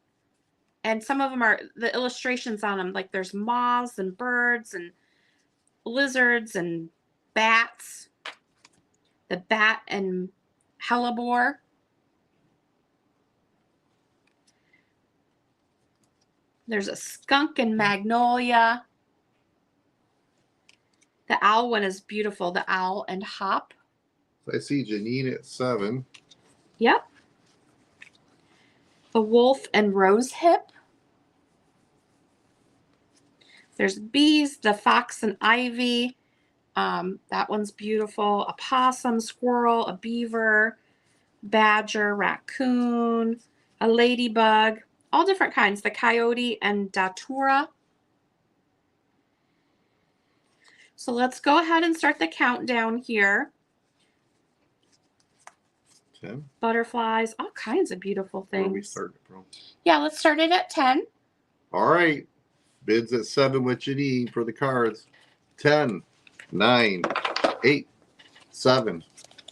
And some of them are the illustrations on them, like there's moths and birds and lizards and bats. The bat and hellebore. There's a skunk and magnolia. The owl one is beautiful. The owl and hop. So I see Janine at 7. Yep. The wolf and rose hip. There's bees, the fox and ivy. That one's beautiful. A possum, squirrel, a beaver, badger, raccoon, a ladybug, all different kinds. The coyote and datura. So let's go ahead and start the countdown here. 10. Butterflies, all kinds of beautiful things. Where we started from? Yeah, let's start it at 10. All right. Bids at 7 with Janine for the cards. 10, 9, 8, 7,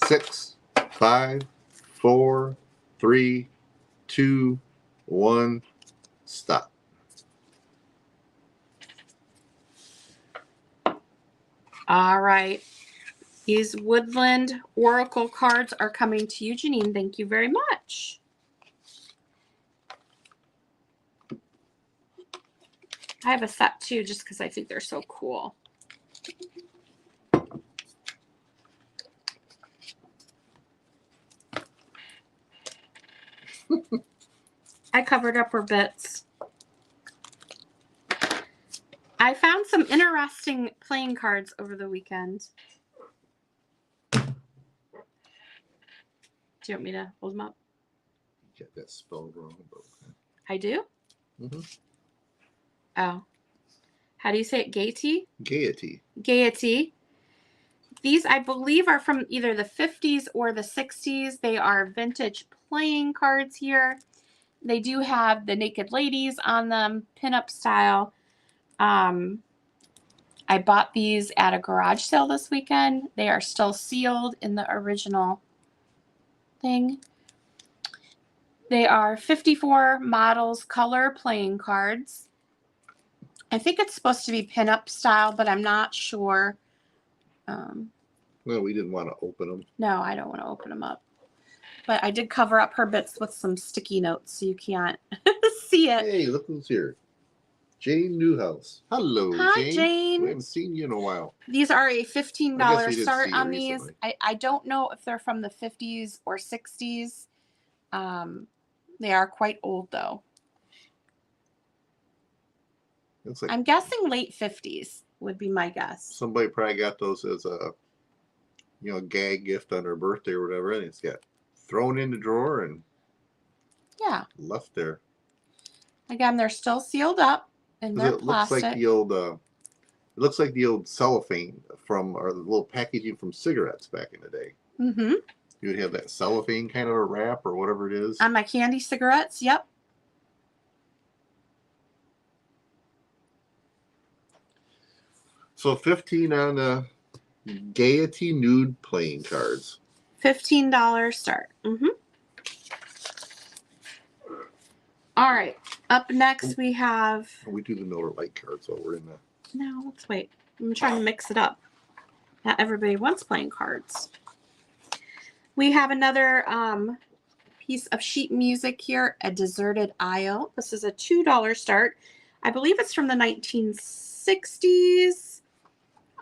6, 5, 4, 3, 2, 1. Stop. All right. These Woodland Oracle cards are coming to you, Janine. Thank you very much. I have a set too, just because I think they're so cool. I covered up her bits. I found some interesting playing cards over the weekend. Do you want me to hold them up? You got that spelled wrong. But okay. I do? Mm-hmm. Oh. How do you say it? Gaiety? Gaiety. Gaiety. These, I believe, are from either the 50s or the 60s. They are vintage playing cards here. They do have the naked ladies on them, pinup style. I bought these at a garage sale this weekend. They are still sealed in the original thing. They are 54 models color playing cards. I think it's supposed to be pinup style, but I'm not sure. No, we didn't want to open them. No, I don't want to open them up. But I did cover up her bits with some sticky notes so you can't see it. Hey, look who's here. Jane Newhouse. Hello, Hi, Jane. Jane. We haven't seen you in a while. These are a $15 start on these. Recently. I don't know if they're from the 50s or 60s. They are quite old, though. It's like I'm guessing late 50s would be my guess. somebody probably got those as a, gag gift on their birthday or whatever, and it's got thrown in the drawer and Yeah. left there. Again, they're still sealed up in their It plastic. looks like the old cellophane from, or the little packaging from cigarettes back in the day. Mm-hmm. You would have that cellophane kind of a wrap or whatever it is. On my candy cigarettes, yep. So 15 on the Gaiety Nude playing cards. $15 start. Mm-hmm. All right. Up next, we have... We do the Miller Lite cards, so we're in the... No, let's wait. I'm trying to mix it up. Not everybody wants playing cards. We have another piece of sheet music here, A Deserted Isle. This is a $2 start. I believe it's from the 1960s.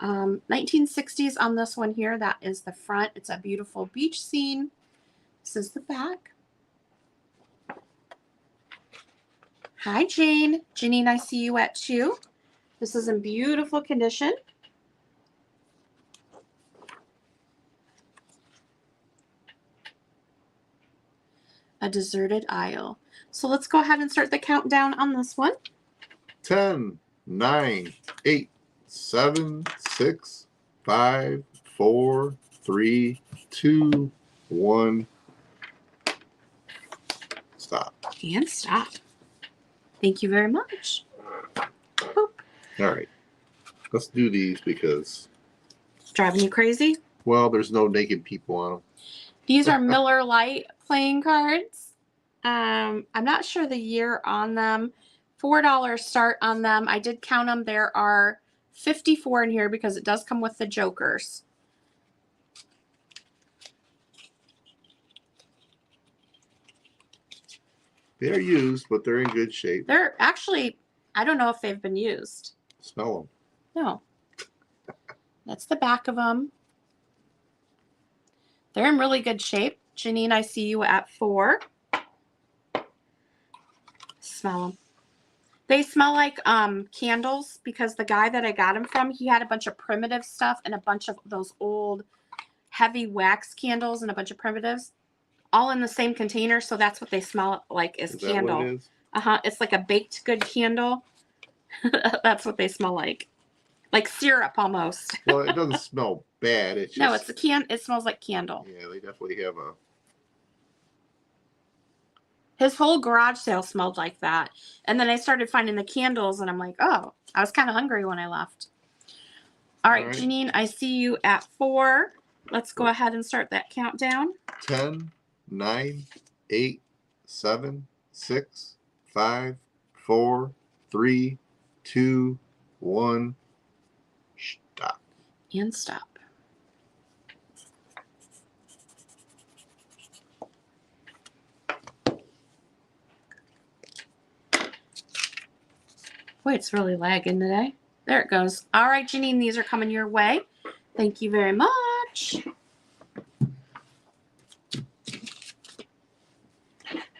1960s on this one here. That is the front. It's a beautiful beach scene. This is the back. Hi, Jane. Janine, I see you at 2. This is in beautiful condition. A Deserted Isle. So let's go ahead and start the countdown on this one. 10, 9, 8, 7, 6, 5, 4, 3, 2, 1. Stop. And stop. Thank you very much. Boop. All right. Let's do these because, Driving you crazy? well, there's no naked people on them. These are Miller Lite playing cards. I'm not sure the year on them. $4 start on them. I did count them. There are 54 in here because it does come with the jokers. They're used, but they're in good shape. They're actually, I don't know if they've been used. Smell them. No. That's the back of them. They're in really good shape. Janine, I see you at 4. Smell them. They smell like candles because the guy that I got them from, he had a bunch of primitive stuff and a bunch of those old heavy wax candles and a bunch of primitives all in the same container. So that's what they smell like is candle. That what it is? It's like a baked good candle. That's what they smell like syrup almost. Well, it doesn't smell bad. It's just, No, it's it smells like candle. Yeah, they definitely have a... His whole garage sale smelled like that. And then I started finding the candles and I'm like, oh, I was kind of hungry when I left. All right, Janine, I see you at 4. Let's go ahead and start that countdown. 10, 9, 8, 7, 6, 5, 4, 3, 2, 1. Stop. And stop. Boy, it's really lagging today. There it goes. All right, Janine, these are coming your way. Thank you very much.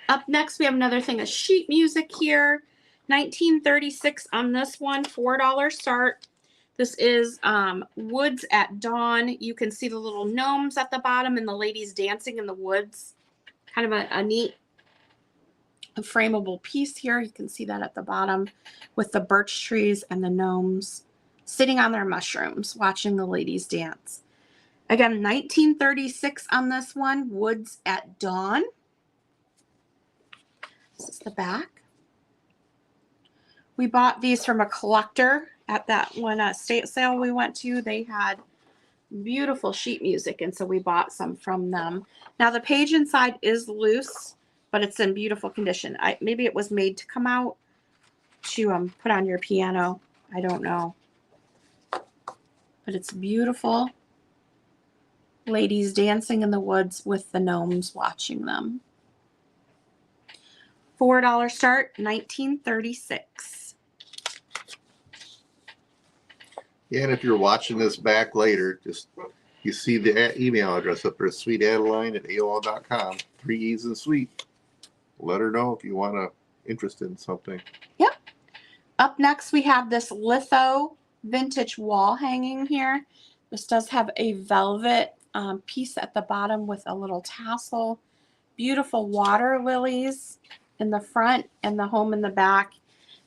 Up next, we have another thing of sheet music here. 1936 on this one, $4 start. This is Woods at Dawn. You can see the little gnomes at the bottom and the ladies dancing in the woods. Kind of a neat frameable piece here. You can see that at the bottom with the birch trees and the gnomes sitting on their mushrooms watching the ladies dance. Again, 1936 on this one, Woods at Dawn. This is the back. We bought these from a collector at that one estate sale we went to. They had Beautiful sheet music, and so we bought some from them. Now the page inside is loose, but it's in beautiful condition. Maybe it was made to come out to put on your piano. I don't know, but it's beautiful. Ladies dancing in the woods with the gnomes watching them. $4 start, 1936. Yeah, and if you're watching this back later, just you see the email address up there, sweetadeline@aol.com. 3 E's and sweet. Let her know if you want to interested in something. Yep. Up next, we have this litho vintage wall hanging here. This does have a velvet piece at the bottom with a little tassel. Beautiful water lilies in the front and the home in the back.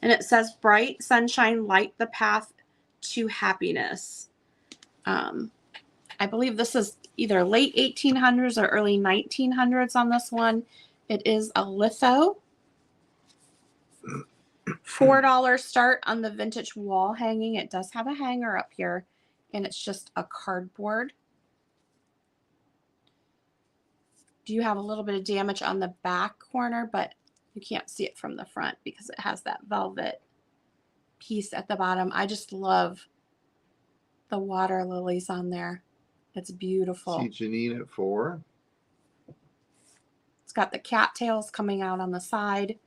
And it says, bright sunshine, light the path to happiness. I believe this is either late 1800s or early 1900s on this one. It is a litho. $4 start on the vintage wall hanging. It does have a hanger up here, and it's just a cardboard. Do you have a little bit of damage on the back corner, but you can't see it from the front because it has that velvet piece at the bottom. I just love the water lilies on there. It's beautiful. See Janine at 4. It's got the cattails coming out on the side.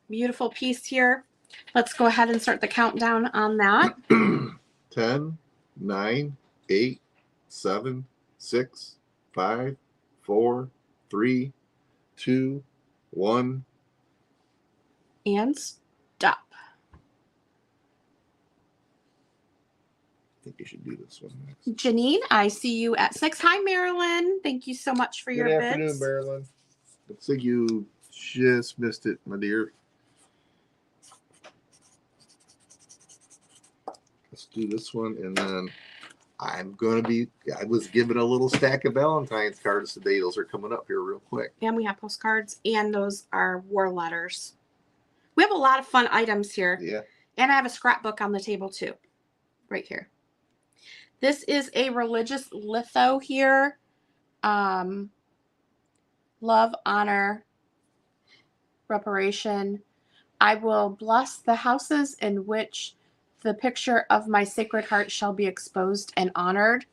Beautiful piece here. Let's go ahead and start the countdown on that. 10, 9, 8, 7, 6, 5, 4, 3, 2, 1. And stop. I think you should do this one next. Janine, I see you at 6. Hi, Marilyn. Thank you so much for your Good afternoon, bids. Marilyn. Looks like you just missed it, my dear. Let's do this one, and then I was given a little stack of Valentine's cards today. Those are coming up here real quick. And we have postcards, and those are war letters. We have a lot of fun items here. Yeah. And I have a scrapbook on the table too, right here. This is a religious litho here. Love, honor, reparation. I will bless the houses in which the picture of my Sacred Heart shall be exposed and honored.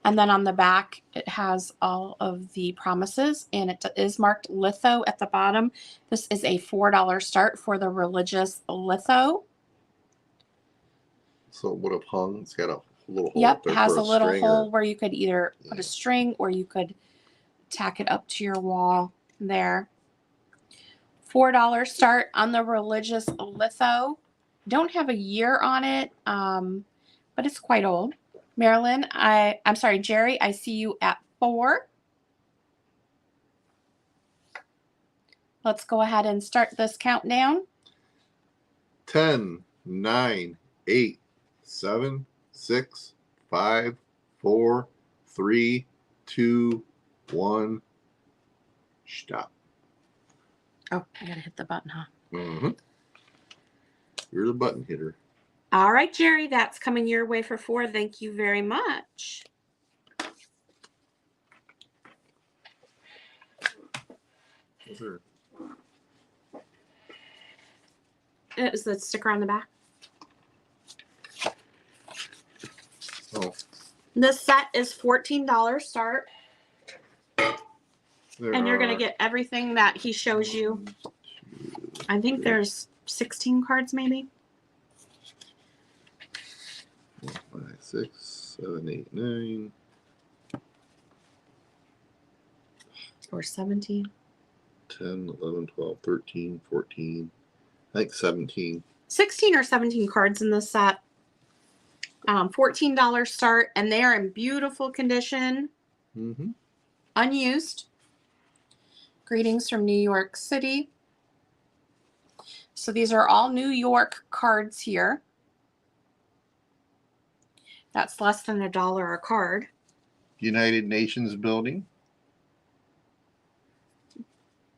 And then on the back, it has all of the promises, and it is marked litho at the bottom. This is a $4 start for the religious litho. So it would have hung. It's got a little hole. Yep, up there it has for a little string hole or- where you could either put Yeah. a string or you could tack it up to your wall there. $4 start on the religious litho. Don't have a year on it, but it's quite old. Marilyn, I'm sorry, Jerry, I see you at 4. Let's go ahead and start this countdown. 10, 9, 8, 7, 6, 5, 4, 3, 2, 1. Stop. Oh, I gotta hit the button, huh? Mm-hmm. You're the button hitter. All right, Jerry, that's coming your way for 4. Thank you very much. Is there- Is the sticker on the back? Oh, This set is $14 start, there and you're gonna are get everything that he shows you. 1, 2, I think 3, there's 16 cards, maybe. 4, 5, 6, 7, 8, 9, Or 17. 10, 11, 12, 13, 14. I think 17. 16 or 17 cards in this set. $14 start, and they are in beautiful condition, Mm-hmm. unused. Greetings from New York City. So these are all New York cards here. That's less than $1 a card. United Nations building.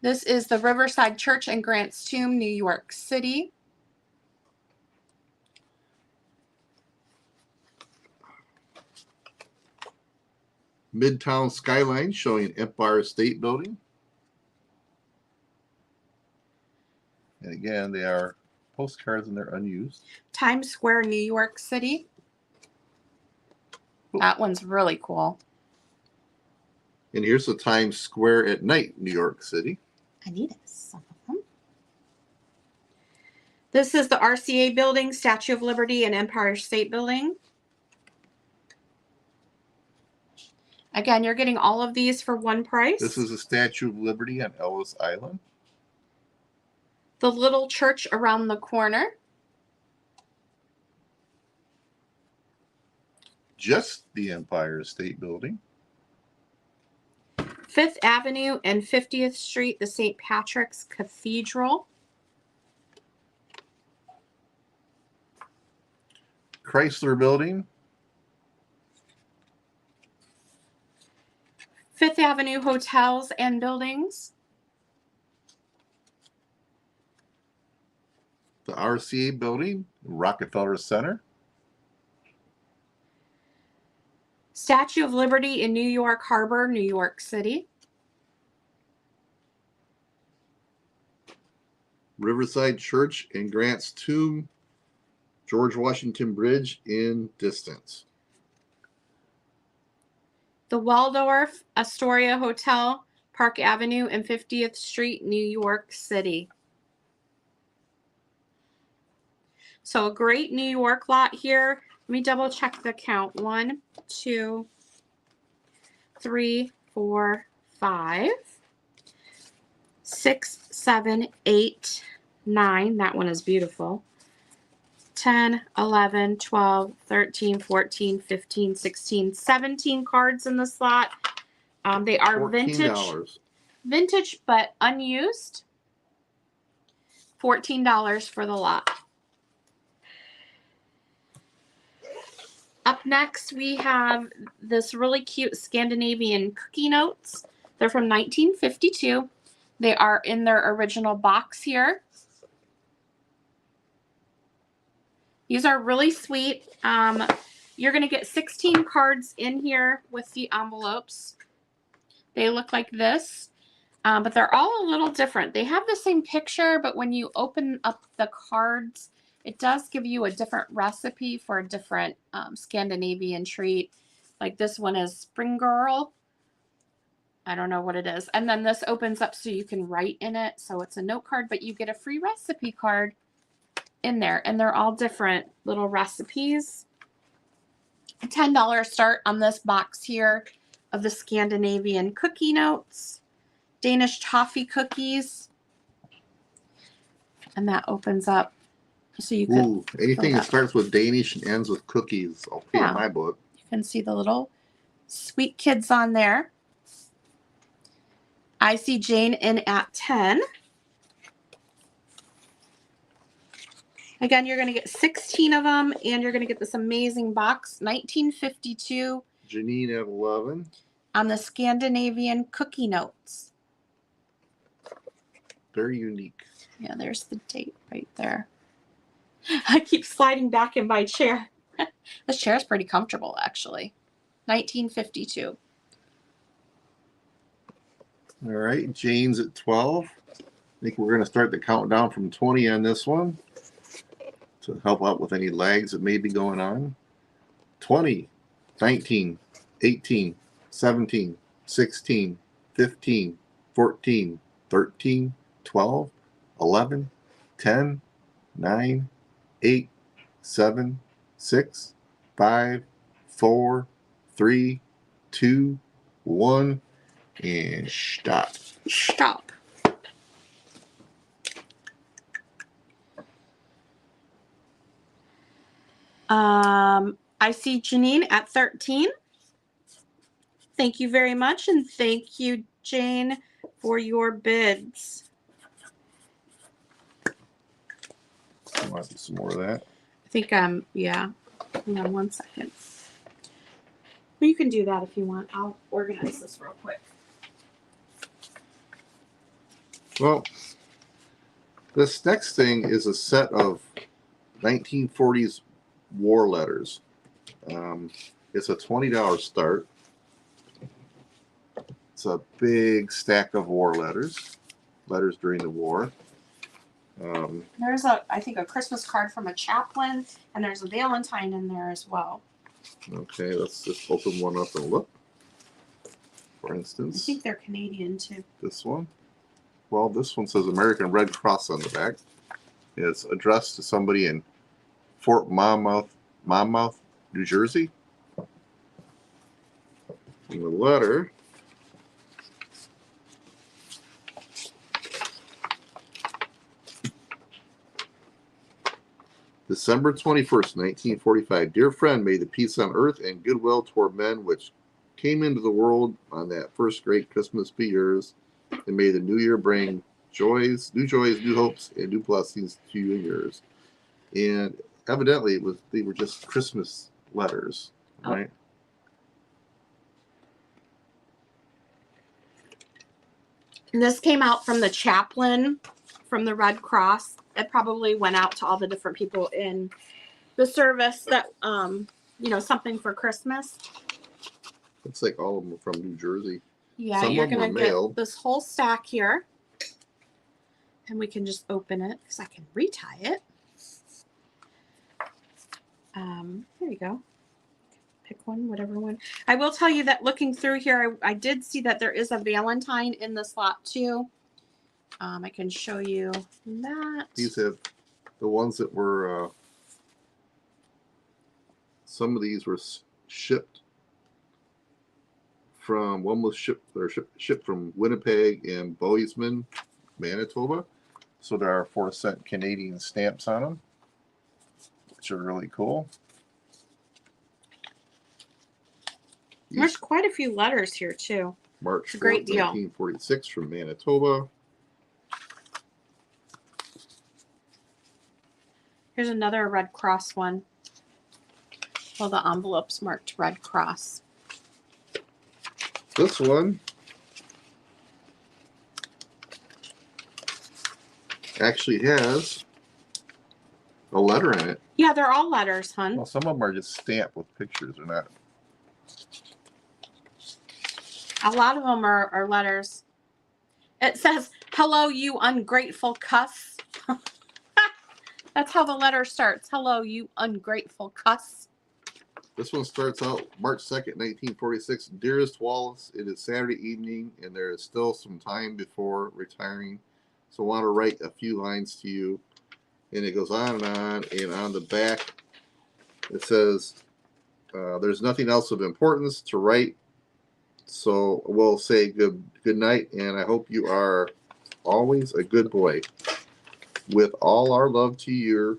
This is the Riverside Church and Grant's Tomb, New York City. Midtown skyline showing Empire State Building. And again, they are postcards and they're unused. Times Square, New York City. Cool. That one's really cool. And here's the Times Square at night, New York City. I need some of them. This is the RCA building, Statue of Liberty, and Empire State Building. Again, you're getting all of these for one price. This is the Statue of Liberty on Ellis Island. The little church around the corner. Just the Empire State Building. 5th Avenue and 50th Street, the St. Patrick's Cathedral. Chrysler Building. 5th Avenue hotels and buildings. The RCA Building, Rockefeller Center. Statue of Liberty in New York Harbor, New York City. Riverside Church and Grant's Tomb, George Washington Bridge in distance. The Waldorf Astoria Hotel, Park Avenue and 50th Street, New York City. So a great New York lot here. Let me double check the count. 1, 2, 3, 4, 5, 6, 7, 8, 9. That one is beautiful. 10, 11, 12, 13, 14, 15, 16, 17 cards in the slot. They are $14. vintage but unused. $14 for the lot. Up next, we have this really cute Scandinavian cookie notes. They're from 1952. They are in their original box here. These are really sweet. You're going to get 16 cards in here with the envelopes. They look like this, but they're all a little different. They have the same picture, but when you open up the cards, it does give you a different recipe for a different Scandinavian treat. Like this one is Spring Girl. I don't know what it is. And then this opens up so you can write in it. So it's a note card, but you get a free recipe card in there. And they're all different little recipes. A $10 start on this box here of the Scandinavian cookie notes. Danish toffee cookies. And that opens up. So you can. Ooh, anything that starts with Danish and ends with cookies, I'll pay in my book. You can see the little sweet kids on there. I see Jane in at 10. Again, you're going to get 16 of them, and you're going to get this amazing box, 1952. Janine at 11. On the Scandinavian cookie notes. Very unique. Yeah, there's the date right there. I keep sliding back in my chair. This chair is pretty comfortable, actually. 1952. All right, Jane's at 12. I think we're going to start the countdown from 20 on this one to help out with any lags that may be going on. 20, 19, 18, 17, 16, 15, 14, 13, 12, 11, 10, 9, 8, 7, 6, 5, 4, 3, 2, 1, and stop. Stop. I see Janine at 13. Thank you very much, and thank you, Jane, for your bids. I want to do some more of that. I think yeah. Hang on 1 second. Well, you can do that if you want. I'll organize this real quick. Well, this next thing is a set of 1940s war letters. It's a $20 start. It's a big stack of war letters. Letters during the war. There's I think a Christmas card from a chaplain, and there's a Valentine in there as well. Okay, let's just open one up and look. For I instance, think they're Canadian too. this one. Well, this one says American Red Cross on the back. It's addressed to somebody in Fort Monmouth, New Jersey. And the letter December 21st, 1945. Dear friend, may the peace on earth and goodwill toward men which came into the world on that first great Christmas be yours, and may the new year bring joys, new hopes, and new blessings to you and yours. And evidently, they were just Christmas letters, right? And this came out from the chaplain from the Red Cross. It probably went out to all the different people in the service that, something for Christmas. Looks like all of them are from New Jersey. Yeah, Some you're of them going were to get mailed. this whole stack here. And we can just open it because I can retie it. There you go. Pick one, whatever one. I will tell you that looking through here, I did see that there is a Valentine in this lot too. I can show you that. These have the ones that were, some of these were shipped from, one was shipped from Winnipeg and Bozeman, Manitoba. So there are 4-cent Canadian stamps on them, which are really cool. There's quite a few letters here too. March 4th, great deal. 1946 from Manitoba. Here's another Red Cross one. Well, the envelope's marked Red Cross. This one actually has a letter in it. Yeah, they're all letters, hun. Well, some of them are just stamped with pictures. They're not. A lot of them are letters. It says, "Hello, you ungrateful cuss." That's how the letter starts. "Hello, you ungrateful cuss." This one starts out March 2nd, 1946. Dearest Wallace, it is Saturday evening and there is still some time before retiring. So I want to write a few lines to you. And it goes on and on. And on the back, it says, there's nothing else of importance to write. So we'll say good night. And I hope you are always a good boy. With all our love to your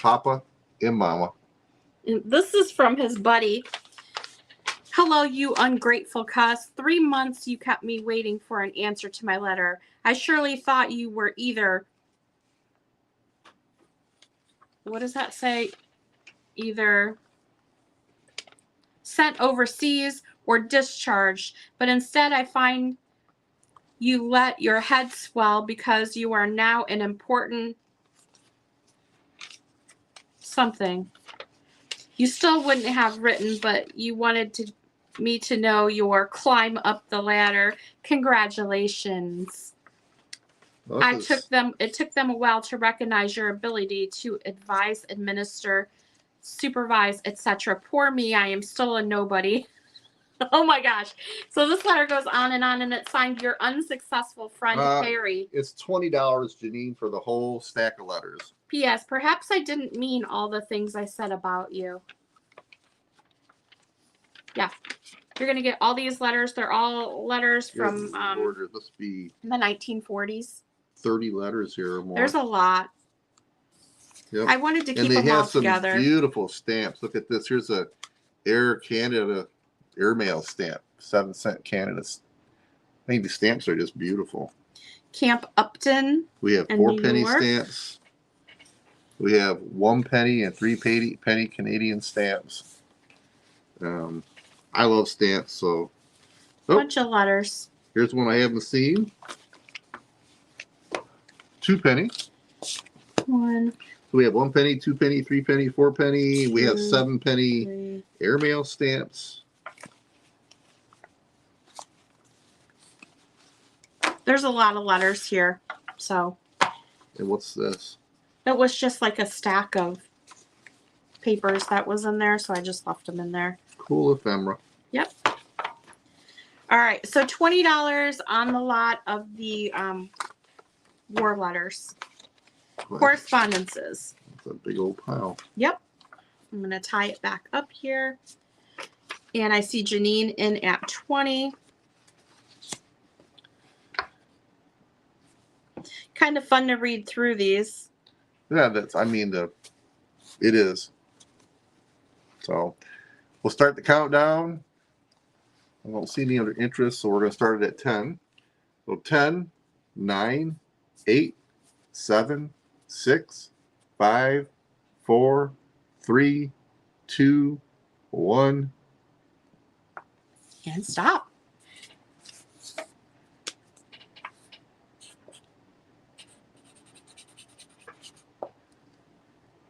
Papa and Mama. And this is from his buddy. "Hello, you ungrateful cuss. 3 months you kept me waiting for an answer to my letter. I surely thought you were either," what does that say? "Either sent overseas or discharged. But instead I find you let your head swell because you are now an important something. You still wouldn't have written, but you wanted me to know your climb up the ladder. Congratulations." Well, It took them a while to recognize your ability to advise, administer, supervise, etc. Poor me, I am still a nobody. Oh my gosh. So this letter goes on, and it's signed your unsuccessful friend, Harry. It's $20, Janine, for the whole stack of letters. P.S. Perhaps I didn't mean all the things I said about you. Yeah. You're going to get all these letters. They're all letters from This be the 1940s. 30 letters here or more. There's a lot. Yep. I wanted to keep them all together. And they have some beautiful stamps. Look at this. Here's a Air Canada airmail stamp. 7-cent Canada. I think the stamps are just beautiful. Camp Upton. We have 4-penny stamps. We have 1 penny and 3-penny Canadian stamps. I love stamps, so. Bunch of letters. Here's one I haven't seen. 2-penny. One. So we have 1 penny, 2 penny, 3 penny, 4 penny. We have 7-penny airmail stamps. There's a lot of letters here. So And what's this? it was just like a stack of papers that was in there. So I just left them in there. Cool ephemera. Yep. All right. So $20 on the lot of the war letters. Correspondences. It's a big old pile. Yep. I'm going to tie it back up here. And I see Janine in at 20. Kind of fun to read through these. Yeah, that's, I mean, it is. So we'll start the countdown. I don't see any other interest, so we're going to start it at 10. So 10, 9, 8, 7, 6, 5, 4, 3, 2, 1. And stop.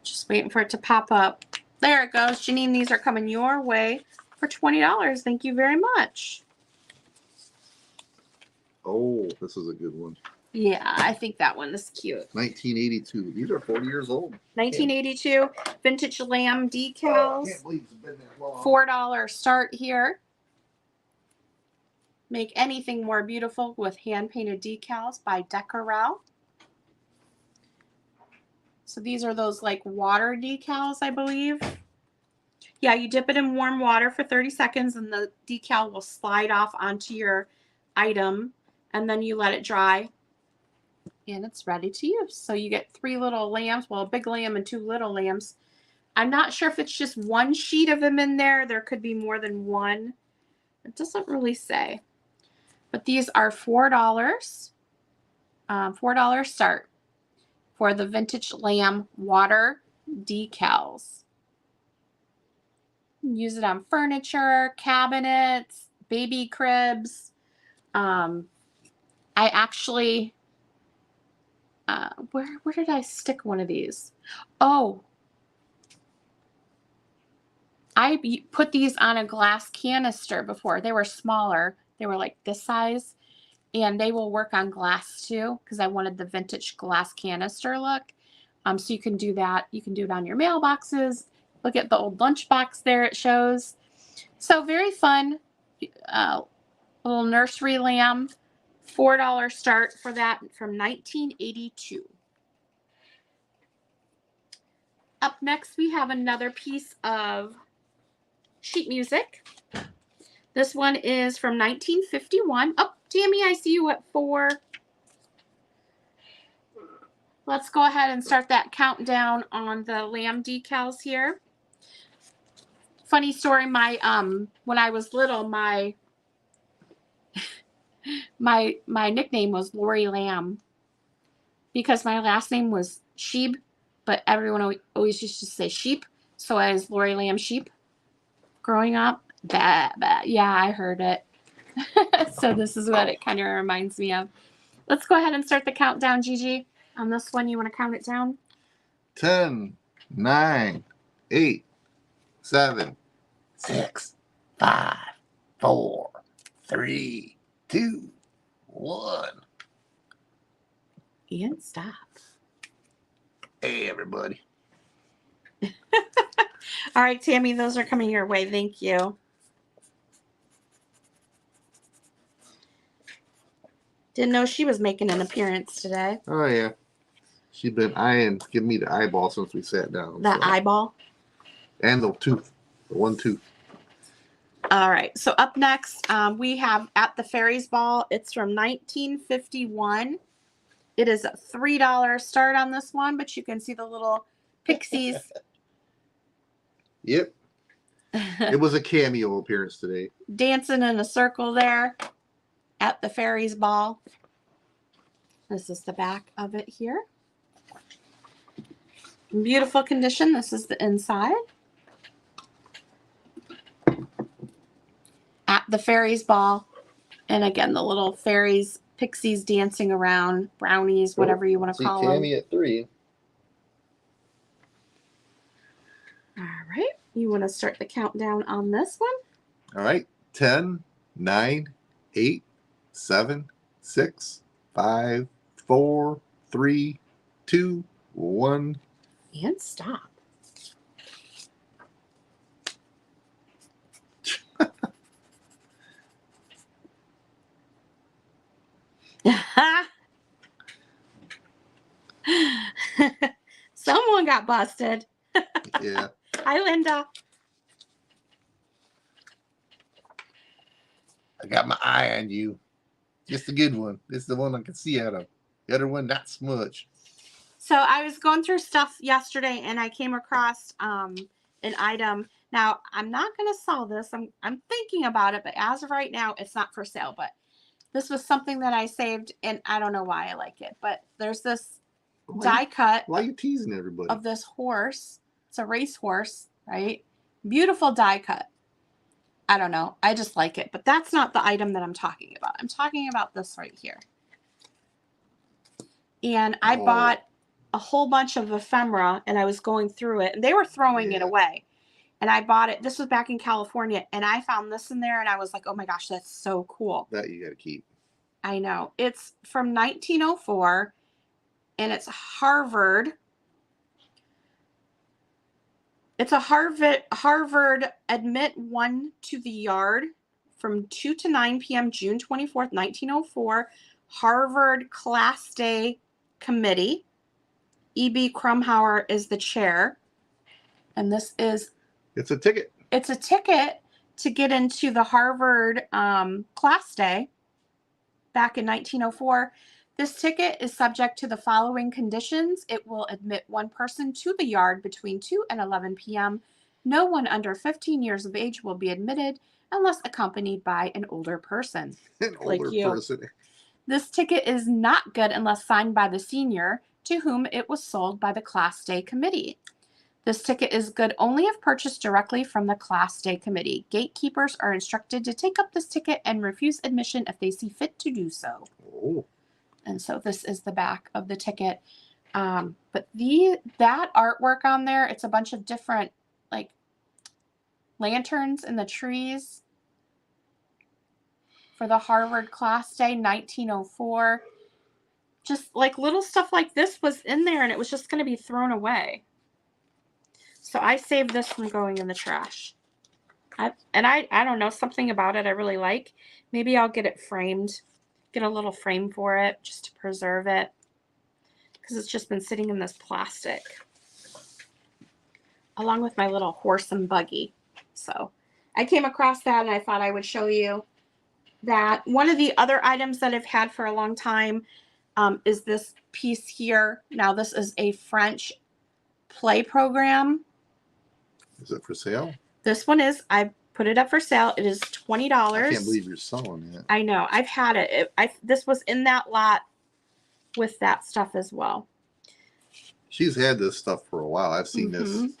Just waiting for it to pop up. There it goes. Janine, these are coming your way for $20. Thank you very much. Oh, this is a good one. Yeah, I think that one is cute. 1982. These are 40 years old. 1982 vintage lamb decals. Can't believe it's been that long. $4 start here. Make anything more beautiful with hand painted decals by Decorel. So these are those like water decals, I believe. Yeah, you dip it in warm water for 30 seconds and the decal will slide off onto your item, and then you let it dry and it's ready to use. So you get 3 little lambs, well, a big lamb and 2 little lambs. I'm not sure if it's just one sheet of them in there. There could be more than one. It doesn't really say. But these are $4. $4 start for the vintage lamb water decals. Use it on furniture, cabinets, baby cribs. I actually, where did I stick one of these? Oh, I put these on a glass canister before. They were smaller. They were like this size. And they will work on glass too, because I wanted the vintage glass canister look. So you can do that. You can do it on your mailboxes. Look at the old lunchbox there, it shows. So very fun. Little nursery lamb. $4 start for that from 1982. Up next, we have another piece of sheet music. This one is from 1951. Oh, Tammy, I see you at 4. Let's go ahead and start that countdown on the lamb decals here. Funny story, my when I was little, my nickname was Lori Lamb because my last name was Sheep, but everyone always used to say Sheep, so I was Lori Lamb Sheep growing up. Yeah, I heard it. So this is what it kind of reminds me of. Let's go ahead and start the countdown, Gigi. On this one, you want to count it down? 10, 9, 8, 7, 6, 5, 4, 3, 2, 1. And stop. Hey, everybody. All right, Tammy, those are coming your way. Thank you. Didn't know she was making an appearance today. Oh, yeah. She's been giving me the eyeball since we sat down. The eyeball? And the tooth. The one tooth. All right. So up next, we have At the Fairies Ball. It's from 1951. It is a $3 start on this one, but you can see the little pixies. Yep. It was a cameo appearance today. Dancing in a circle there at the Fairies Ball. This is the back of it here. In beautiful condition. This is the inside. At the Fairies Ball. And again, the little fairies, pixies dancing around, brownies, whatever you want to call them. Tammy at 3. All right. You want to start the countdown on this one? All right. 10, 9, 8, 7, 6, 5, 4, 3, 2, 1. And stop. Someone got busted. Yeah. Hi, Linda. I got my eye on you. Just a good one. This is the one I can see out of. The other one, not so much. So I was going through stuff yesterday and I came across an item. Now, I'm not going to sell this. I'm thinking about it, but as of right now, it's not for sale. But this was something that I saved, and I don't know why I like it. But there's this die cut Why are you teasing everybody? of this horse. It's a race horse, right? Beautiful die cut. I don't know. I just like it. But that's not the item that I'm talking about. I'm talking about this right here. And I bought a whole bunch of ephemera, and I was going through it, and they were throwing it away. And I bought it. This was back in California, and I found this in there, and I was like, oh my gosh, that's so cool. That you got to keep. I know. It's from 1904, and it's Harvard. It's a Harvard Admit One to the Yard from 2 to 9 p.m. June 24th, 1904. Harvard Class Day Committee. E.B. Krumhauer is the chair. And this is... It's a ticket. It's a ticket to get into the Harvard Class Day back in 1904. This ticket is subject to the following conditions. It will admit one person to the yard between 2 and 11 p.m. No one under 15 years of age will be admitted unless accompanied by an older person. An older person. This ticket is not good unless signed by the senior to whom it was sold by the Class Day Committee. This ticket is good only if purchased directly from the Class Day Committee. Gatekeepers are instructed to take up this ticket and refuse admission if they see fit to do so. Oh. And so this is the back of the ticket. But that artwork on there, it's a bunch of different like lanterns in the trees for the Harvard Class Day 1904. Just like little stuff like this was in there, and it was just going to be thrown away. So I saved this from going in the trash. I don't know, something about it I really like. Maybe I'll get it framed. Get a little frame for it just to preserve it. Because it's just been sitting in this plastic. Along with my little horse and buggy. So I came across that and I thought I would show you that. One of the other items that I've had for a long time is this piece here. Now this is a French play program. Is it for sale? This one is. I put it up for sale. It is $20. I can't believe you're selling it. I know. I've had it. This was in that lot with that stuff as well. She's had this stuff for a while. I've seen this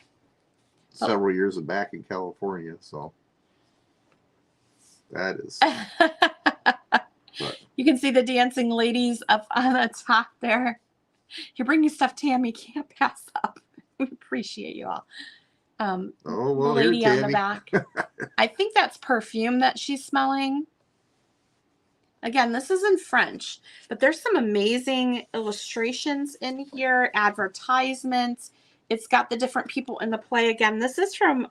several years back in California. So that is. You can see the dancing ladies up on the top there. You're bringing stuff, Tammy. Can't pass up. We appreciate you all. Oh, well, the lady here, on the back. I think that's perfume that she's smelling. Again, this is in French, but there's some amazing illustrations in here, advertisements. It's got the different people in the play. Again, this is from,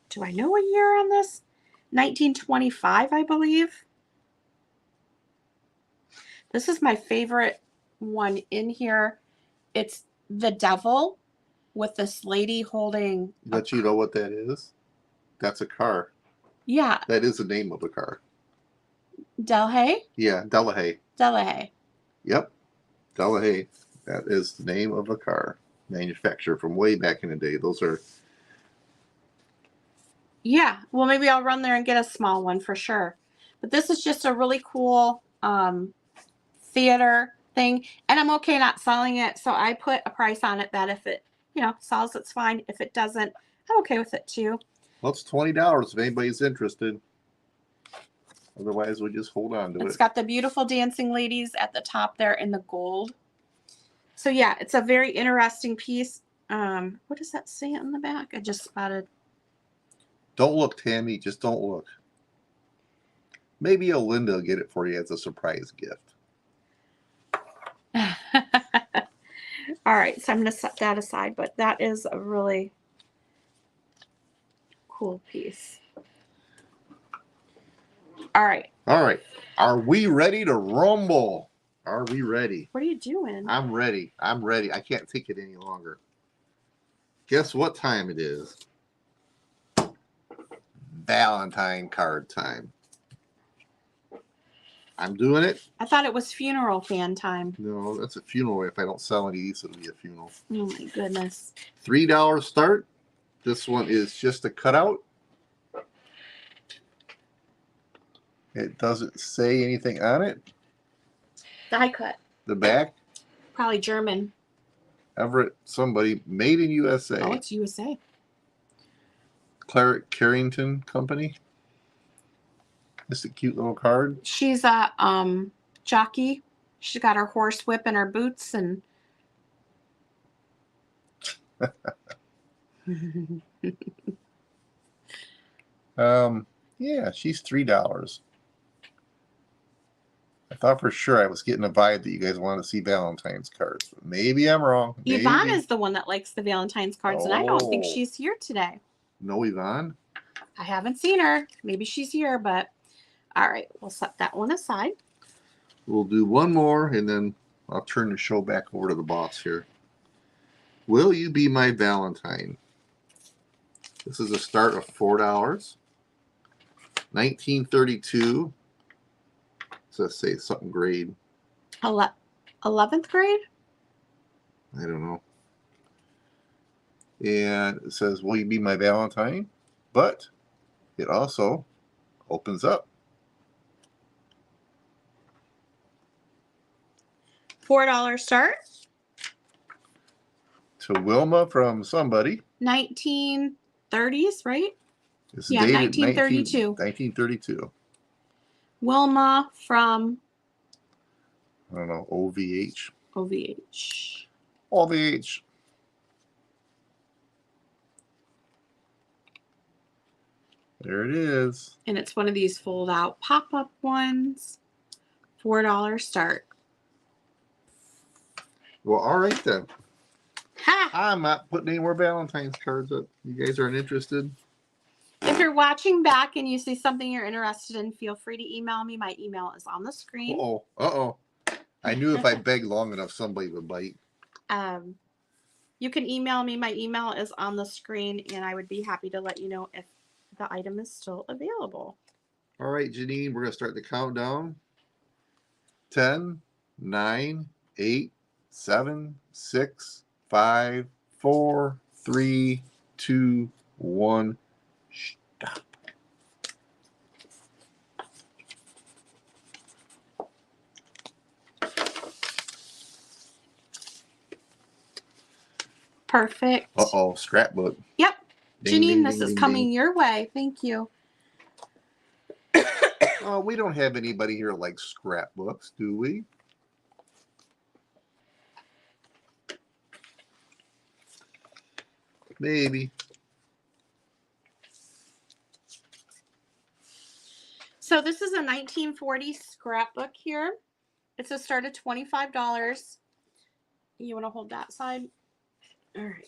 do I know a year on this? 1925, I believe. This is my favorite one in here. It's the devil with this lady holding. But you know what that is? That's a car. Yeah. That is the name of a car. Delahaye? Yeah, Delahaye. Delahaye. Yep. Delahaye. That is the name of a car manufacturer from way back in the day. Those are. Yeah. Well, maybe I'll run there and get a small one for sure. But this is just a really cool theater thing. And I'm okay not selling it. So I put a price on it that if it, sells, it's fine. If it doesn't, I'm okay with it too. Well, it's $20 if anybody's interested. Otherwise, we'll just hold on to it. It's got the beautiful dancing ladies at the top there in the gold. So yeah, it's a very interesting piece. What does that say on the back? I just spotted. Don't look, Tammy. Just don't look. Maybe Linda will get it for you as a surprise gift. All right, so I'm going to set that aside, but that is a really cool piece. All right. All right. Are we ready to rumble? Are we ready? What are you doing? I'm ready. I'm ready. I can't take it any longer. Guess what time it is? Valentine card time. I'm doing it. I thought it was funeral fan time. No, that's a funeral. If I don't sell any of these, it'll be a funeral. Oh my goodness. $3 start. This one is just a cutout. It doesn't say anything on it. Die cut. The back, Probably German. Everett, somebody, made in USA. Oh, it's USA. Claret Carrington Company. Just a cute little card. She's a jockey. She's got her horse whip and her boots and Yeah, she's $3. I thought for sure I was getting a vibe that you guys wanted to see Valentine's cards, but maybe I'm wrong. Maybe. Yvonne is the one that likes the Valentine's cards, and I don't think Oh. she's here today. No, Yvonne. I haven't seen her. Maybe she's here, but all right, we'll set that one aside. We'll do one more, and then I'll turn the show back over to the boss here. Will you be my Valentine? This is a start of $4. 1932. Let's say something grade. 11th grade? I don't know. And it says, will you be my Valentine? But it also opens up. $4 start. To Wilma from somebody. 1930s, right? It's Yeah, dated 1932. 1932. Wilma from I don't know, OVH. OVH. OVH. There it is. And it's one of these fold out pop-up ones. $4 start. Well, all right then. Ha! I'm not putting any more Valentine's cards up. You guys aren't interested? If you're watching back and you see something you're interested in, feel free to email me. My email is on the screen. Uh-oh. Uh-oh. I knew if I begged long enough, somebody would bite. You can email me. My email is on the screen, and I would be happy to let you know if the item is still available. All right, Janine, we're going to start the countdown. 10, 9, 8, 7, 6, 5, 4, 3, 2, 1. Stop. Perfect. Uh-oh, scrapbook. Yep. Ding, Janine, ding, this ding, is ding, coming ding. your way. Thank you. Oh, we don't have anybody here like scrapbooks, do we? Maybe. So this is a 1940 scrapbook here. It's a start of $25. You want to hold that side? All right.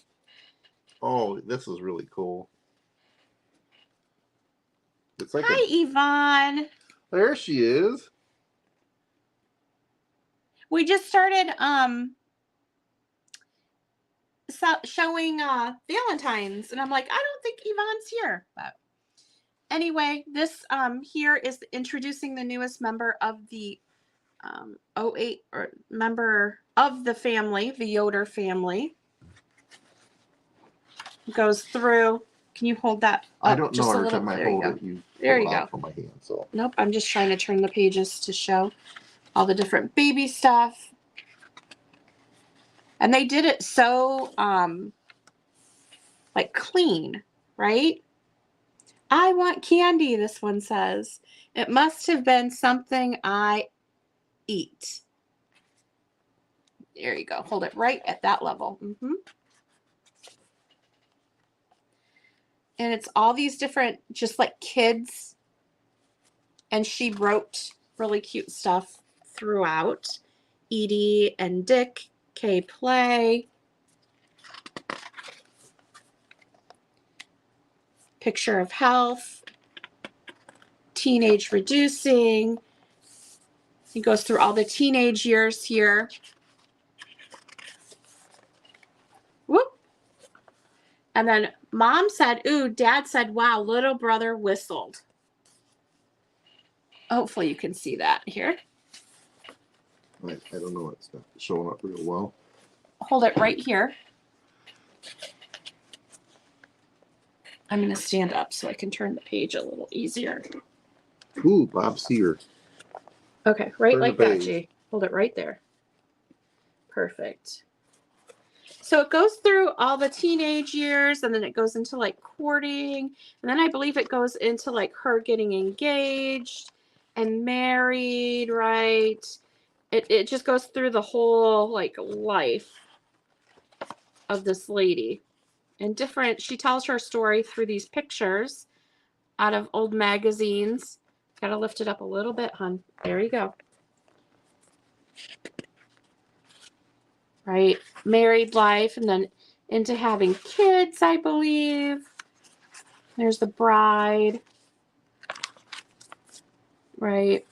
Oh, this is really cool. It's like Hi, Yvonne. there she is. We just started showing Valentine's, and I'm like, I don't think Yvonne's here. But anyway, this here is introducing the newest member of the 08 or member of the family, the Yoder family. Goes through. Can you hold that up I don't just know. a Every little? time I There you hold go. it, you There pull you it go. out from my hand. So Nope, I'm just trying to turn the pages to show all the different baby stuff. And they did it so like clean, right? I want candy, this one says. It must have been something I eat. There you go. Hold it right at that level. And it's all these different, just like kids. And she wrote really cute stuff throughout. Edie and Dick K play. Picture of health. Teenage reducing. He goes through all the teenage years here. Whoop. And then mom said, ooh, dad said, wow, little brother whistled. Hopefully you can see that here. I don't know. It's not showing up real well. Hold it right here. I'm going to stand up so I can turn the page a little easier. Ooh, Bob Seger. Okay, right Turn like the that, page. G. Hold it right there. Perfect. So it goes through all the teenage years, and then it goes into like courting, and then I believe it goes into like her getting engaged and married, right? It just goes through the whole like life of this lady. And different, she tells her story through these pictures out of old magazines. Gotta lift it up a little bit, hun. There you go. Right? Married life, and then into having kids, I believe. There's the bride. Right?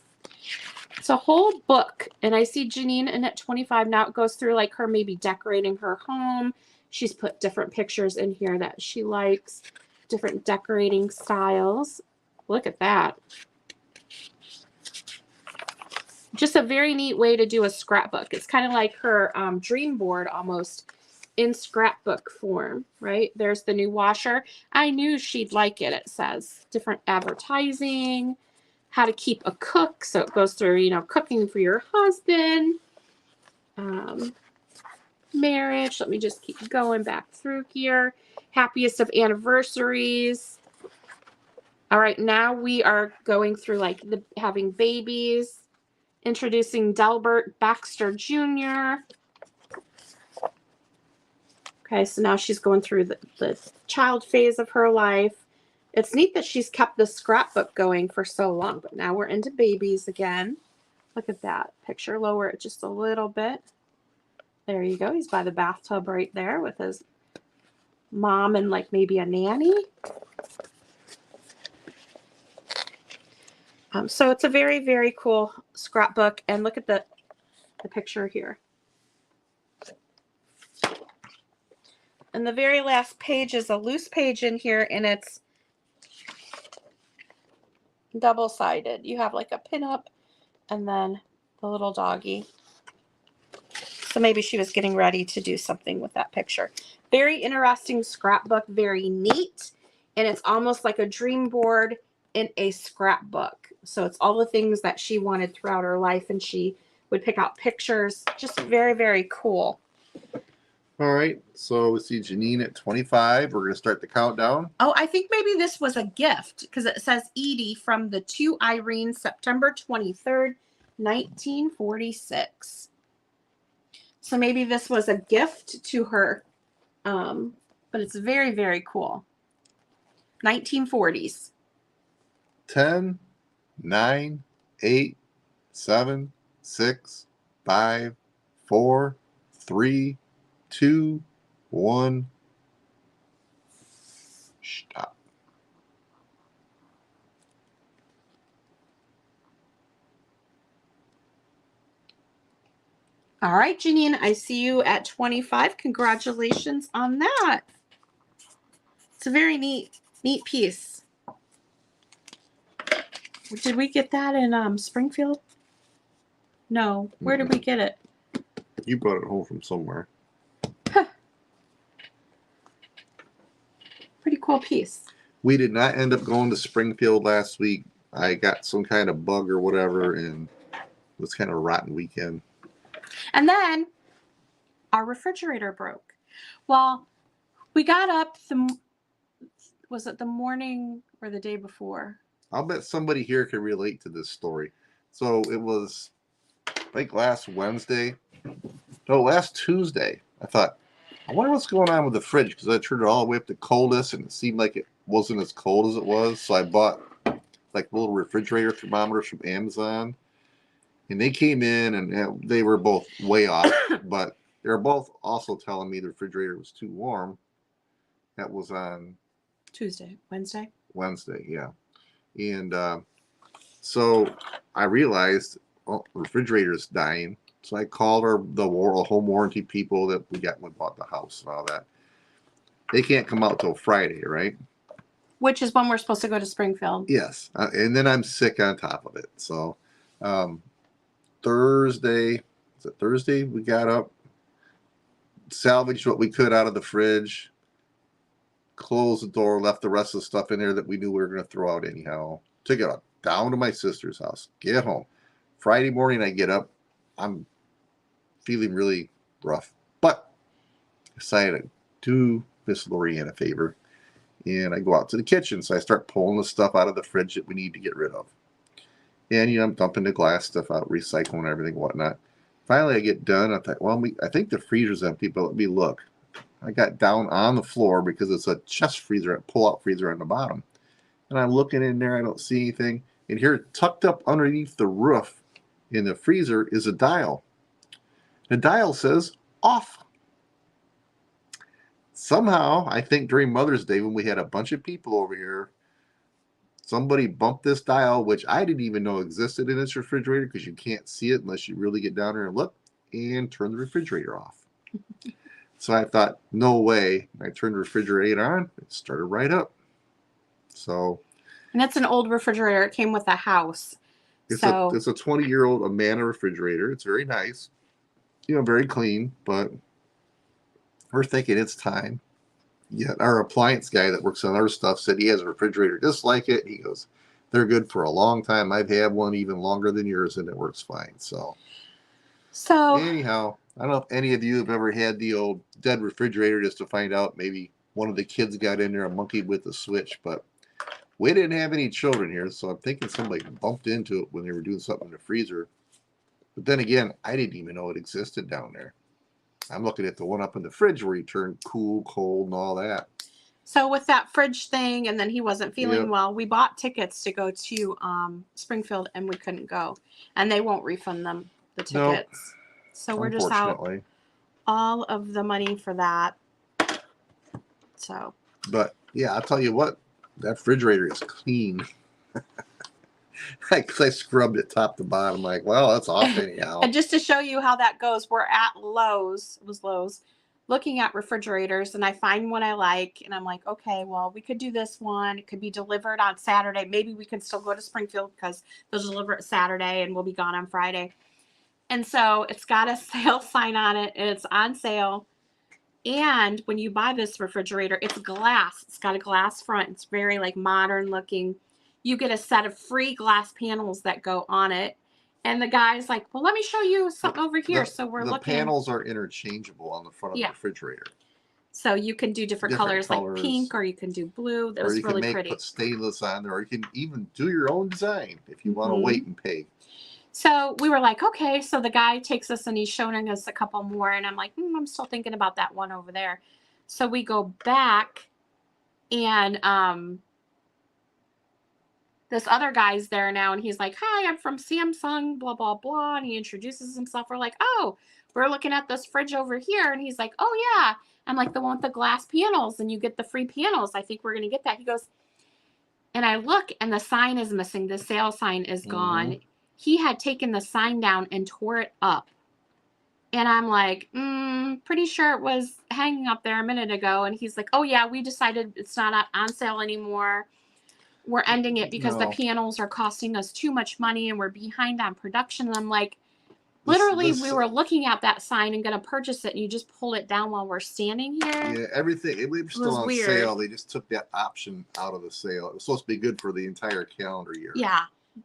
It's a whole book. And I see Janine in at 25 now. It goes through like her maybe decorating her home. She's put different pictures in here that she likes, different decorating styles. Look at that. Just a very neat way to do a scrapbook. It's kind of like her dream board almost in scrapbook form, right? There's the new washer. I knew she'd like it. It says different advertising, how to keep a cook. So it goes through, you know, cooking for your husband, marriage. Let me just keep going back through here. Happiest of anniversaries. All right, now we are going through like the having babies. Introducing Delbert Baxter Jr. Okay, so now she's going through the child phase of her life. It's neat that she's kept the scrapbook going for so long, but now we're into babies again. Look at that picture. Lower it just a little bit. There you go. He's by the bathtub right there with his mom and like maybe a nanny. So it's a very, very cool scrapbook. And look at the picture here. And the very last page is a loose page in here, and it's double-sided. You have like a pinup and then the little doggy. So maybe she was getting ready to do something with that picture. Very interesting scrapbook, very neat. And it's almost like a dream board in a scrapbook. So it's all the things that she wanted throughout her life, and she would pick out pictures. Just very, very cool. All right, so we see Janine at 25. We're going to start the countdown. Oh, I think maybe this was a gift because it says Edie from the to Irene, September 23rd, 1946. So maybe this was a gift to her, but it's very, very cool. 1940s. 10, 9, 8, 7, 6, 5, 4, 3, 2, 1. Stop. All right, Janine, I see you at 25. Congratulations on that. It's a very neat piece. Did we get that in Springfield? No. Where did we get it? You brought it home from somewhere. Pretty cool piece. We did not end up going to Springfield last week. I got some kind of bug or whatever, and it was kind of a rotten weekend. And then our refrigerator broke. Well, we got up was it the morning or the day before? I'll bet somebody here can relate to this story. So it was like last Tuesday. I thought, I wonder what's going on with the fridge, because I turned it all the way up to coldest, and it seemed like it wasn't as cold as it was. So I bought like little refrigerator thermometers from Amazon, and they came in, and they were both way off. But They were both also telling me the refrigerator was too warm. That was on Wednesday, yeah. And so I realized, oh, the refrigerator's dying. So I called the home warranty people that we got when we bought the house and all that. They can't come out till Friday, right? Which is when we're supposed to go to Springfield. Yes. And then I'm sick on top of it. So Thursday, is it Thursday? We got up, salvaged what we could out of the fridge, closed the door, left the rest of the stuff in there that we knew we were going to throw out anyhow. Took it down to my sister's house, get home. Friday morning, I get up. I'm feeling really rough, but I decided to do Miss Lorianne a favor, and I go out to the kitchen. So I start pulling the stuff out of the fridge that we need to get rid of. And, I'm dumping the glass stuff out, recycling everything, whatnot. Finally, I get done. I thought, well, I think the freezer's empty, but let me look. I got down on the floor because it's a chest freezer, a pull-out freezer on the bottom. And I'm looking in there. I don't see anything. And here, tucked up underneath the roof in the freezer is a dial. The dial says off. Somehow, I think during Mother's Day when we had a bunch of people over here, somebody bumped this dial, which I didn't even know existed in this refrigerator because you can't see it unless you really get down there and look, and turn the refrigerator off. So I thought, no way. I turned the refrigerator on. It started right up. So, and it's an old refrigerator. It came with a house. It's a 20-year-old Amana refrigerator. It's very nice, very clean. But we're thinking it's time. Yeah, our appliance guy that works on our stuff said he has a refrigerator just like it. He goes, they're good for a long time. I've had one even longer than yours, and it works fine. So anyhow, I don't know if any of you have ever had the old dead refrigerator just to find out maybe one of the kids got in there and monkeyed with the switch, but we didn't have any children here, so I'm thinking somebody bumped into it when they were doing something in the freezer. But then again, I didn't even know it existed down there. I'm looking at the one up in the fridge where you turn cool, cold, and all that. So with that fridge thing, and then he wasn't feeling well, we bought tickets to go to Springfield, and we couldn't go. And they won't refund them the tickets. Nope. So we're just out all of the money for that. So. But, yeah, I'll tell you what. That refrigerator is clean. I scrubbed it top to bottom. Like, well, that's off anyhow. And just to show you how that goes, we're at Lowe's. It was Lowe's, looking at refrigerators, and I find one I like, and I'm like, okay, well, we could do this one. It could be delivered on Saturday. Maybe we can still go to Springfield because they'll deliver it Saturday, and we'll be gone on Friday. And so it's got a sale sign on it, and it's on sale. And when you buy this refrigerator, it's glass. It's got a glass front. It's very modern looking. You get a set of free glass panels that go on it. And the guy's like, well, let me show you something over here. So we're looking. The panels are interchangeable on the front of the refrigerator. So you can do different colors like pink, or you can do blue. That was really pretty. Put stainless on there, or you can even do your own design if you want to wait and pay. So we were like, okay. So the guy takes us and he's showing us a couple more. And I'm like, I'm still thinking about that one over there. So we go back, and this other guy's there now. And he's like, hi, I'm from Samsung, blah, blah, blah. And he introduces himself. We're like, oh, we're looking at this fridge over here. And he's like, oh, yeah. I'm like, the one with the glass panels, and you get the free panels. I think we're going to get that. He goes, and I look, and the sign is missing. The sale sign is gone. He had taken the sign down and tore it up. And I'm like, pretty sure it was hanging up there a minute ago. And he's like, oh, yeah, we decided it's not on sale anymore. We're ending it because the panels are costing us too much money and we're behind on production. And I'm like, literally, we were looking at that sign and going to purchase it, and you just pull it down while we're standing here. Yeah, everything. It was still on sale. They just took that option out of the sale. It was supposed to be good for the entire calendar year. Yeah.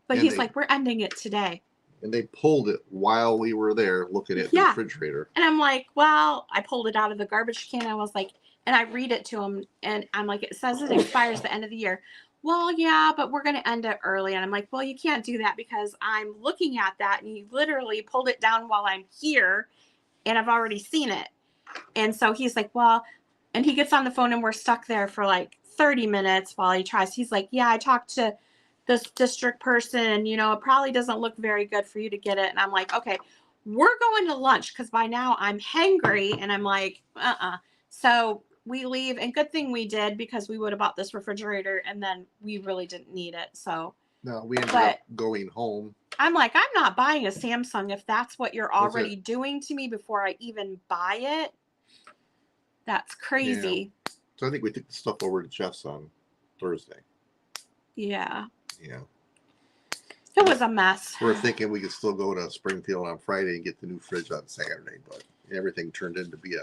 But he's like, we're ending it today. And they pulled it while we were there looking at the refrigerator. And I'm like, well, I pulled it out of the garbage can. I was like, and I read it to him, and I'm like, it says it expires the end of the year. Well, yeah, but we're going to end it early. And I'm like, well, you can't do that because I'm looking at that, and you literally pulled it down while I'm here, and I've already seen it. And so he's like, well, and he gets on the phone, and we're stuck there for 30 minutes while he tries. He's like, yeah, I talked to this district person, and, it probably doesn't look very good for you to get it. And I'm like, okay, we're going to lunch because by now I'm hangry and I'm like, So we leave, and good thing we did because we would have bought this refrigerator and then we really didn't need it. So No, we ended up going home. I'm like, I'm not buying a Samsung if that's what you're Was already doing to me before I even buy it. That's crazy. Yeah. So I think we took the stuff over to Jeff's on Thursday. Yeah. Yeah. It was a mess. We're thinking we could still go to Springfield on Friday and get the new fridge on Saturday, but everything turned into be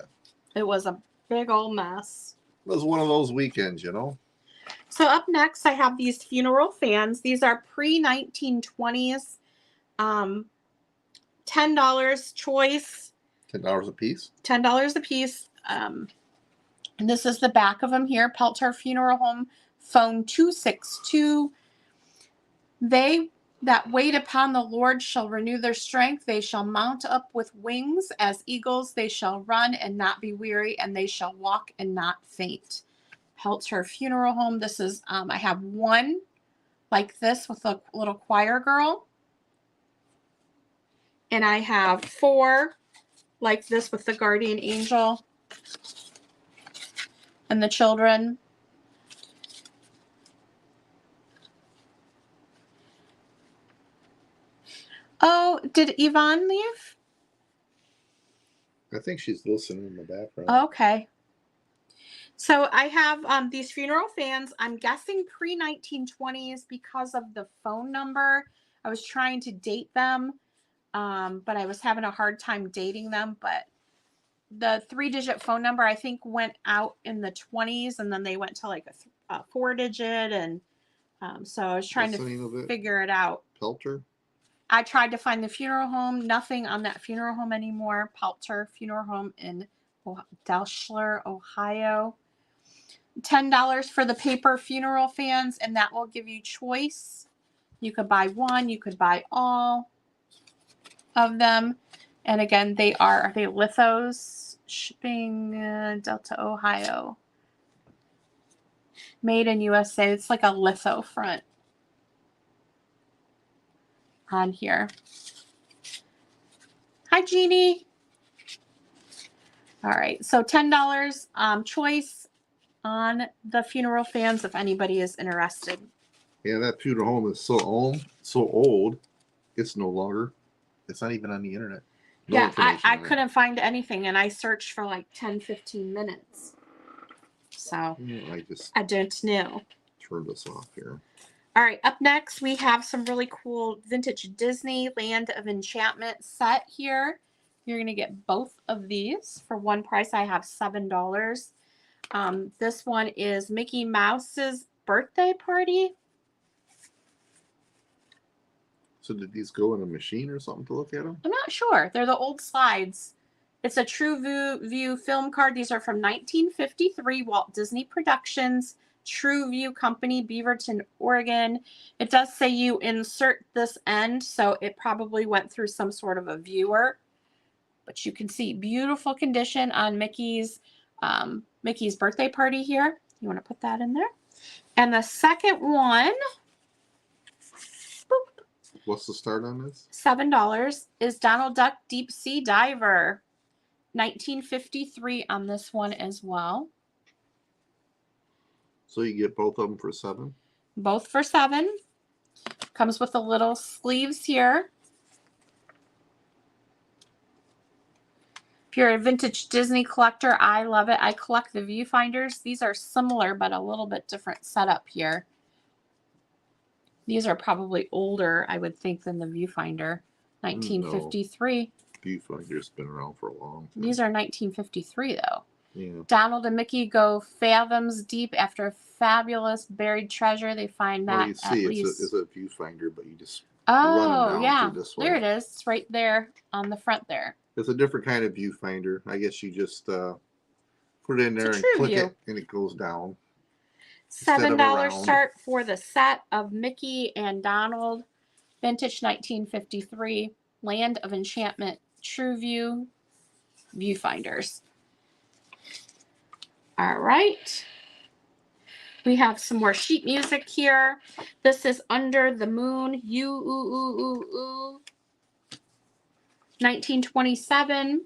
It was a big old mess. It was one of those weekends, you know. So up next, I have these funeral fans. These are pre-1920s, $10 choice. $10 a piece. $10 a piece. And this is the back of them here. Pelter Funeral Home, phone 262. They that wait upon the Lord shall renew their strength. They shall mount up with wings as eagles. They shall run and not be weary, and they shall walk and not faint. Pelter Funeral Home. This is, I have one like this with a little choir girl. And I have 4 like this with the guardian angel and the children. Oh, did Yvonne leave? I think she's listening in the background. Okay. So I have these funeral fans. I'm guessing pre-1920s because of the phone number. I was trying to date them, but I was having a hard time dating them. But the 3-digit phone number, I think, went out in the 20s, and then they went to like a 4-digit. And so I was trying to figure it out. Pelter? I tried to find the funeral home. Nothing on that funeral home anymore. Pelter Funeral Home in Delshler, Ohio. $10 for the paper funeral fans, and that will give you choice. You could buy one. You could buy all of them. And again, are they lithos? Shipping Delta, Ohio. Made in USA. It's like a litho front on here. Hi, Jeannie. All right, so $10 choice on the funeral fans if anybody is interested. Yeah, that funeral home is so old. It's no longer. It's not even on the internet. No, yeah, I couldn't find anything, and I searched for like 10-15 minutes. So yeah, I don't know. Turn this off here. All right, up next we have some really cool vintage Disney Land of Enchantment set here. You're going to get both of these for one price. I have $7. This one is Mickey Mouse's birthday party. So did these go in a machine or something to look at them? I'm not sure. They're the old slides. It's a True View film card. These are from 1953, Walt Disney Productions, True View Company, Beaverton, Oregon. It does say you insert this end, so it probably went through some sort of a viewer. But you can see beautiful condition on Mickey's birthday party here. You want to put that in there. And the second one, boop, what's the start on this? $7 is Donald Duck Deep Sea Diver. 1953 on this one as well. So you get both of them for $7? Both for $7. Comes with the little sleeves here. If you're a vintage Disney collector, I love it. I collect the viewfinders. These are similar, but a little bit different setup here. These are probably older, I would think, than the viewfinder. 1953. No. Viewfinder's been around for a long time. These are 1953, though. Yeah. Donald and Mickey go fathoms deep after a fabulous buried treasure. They find that you see, it's a viewfinder, but you just run it down yeah, through this way. there it is. It's right there on the front there. It's a different kind of viewfinder. I guess you just put it in there and click it, and it goes down. $7 start for the set of Mickey and Donald, vintage 1953, Land of Enchantment, True View viewfinders. All right. We have some more sheet music here. This is Under the Moon. You, ooh, ooh, ooh, ooh. 1927,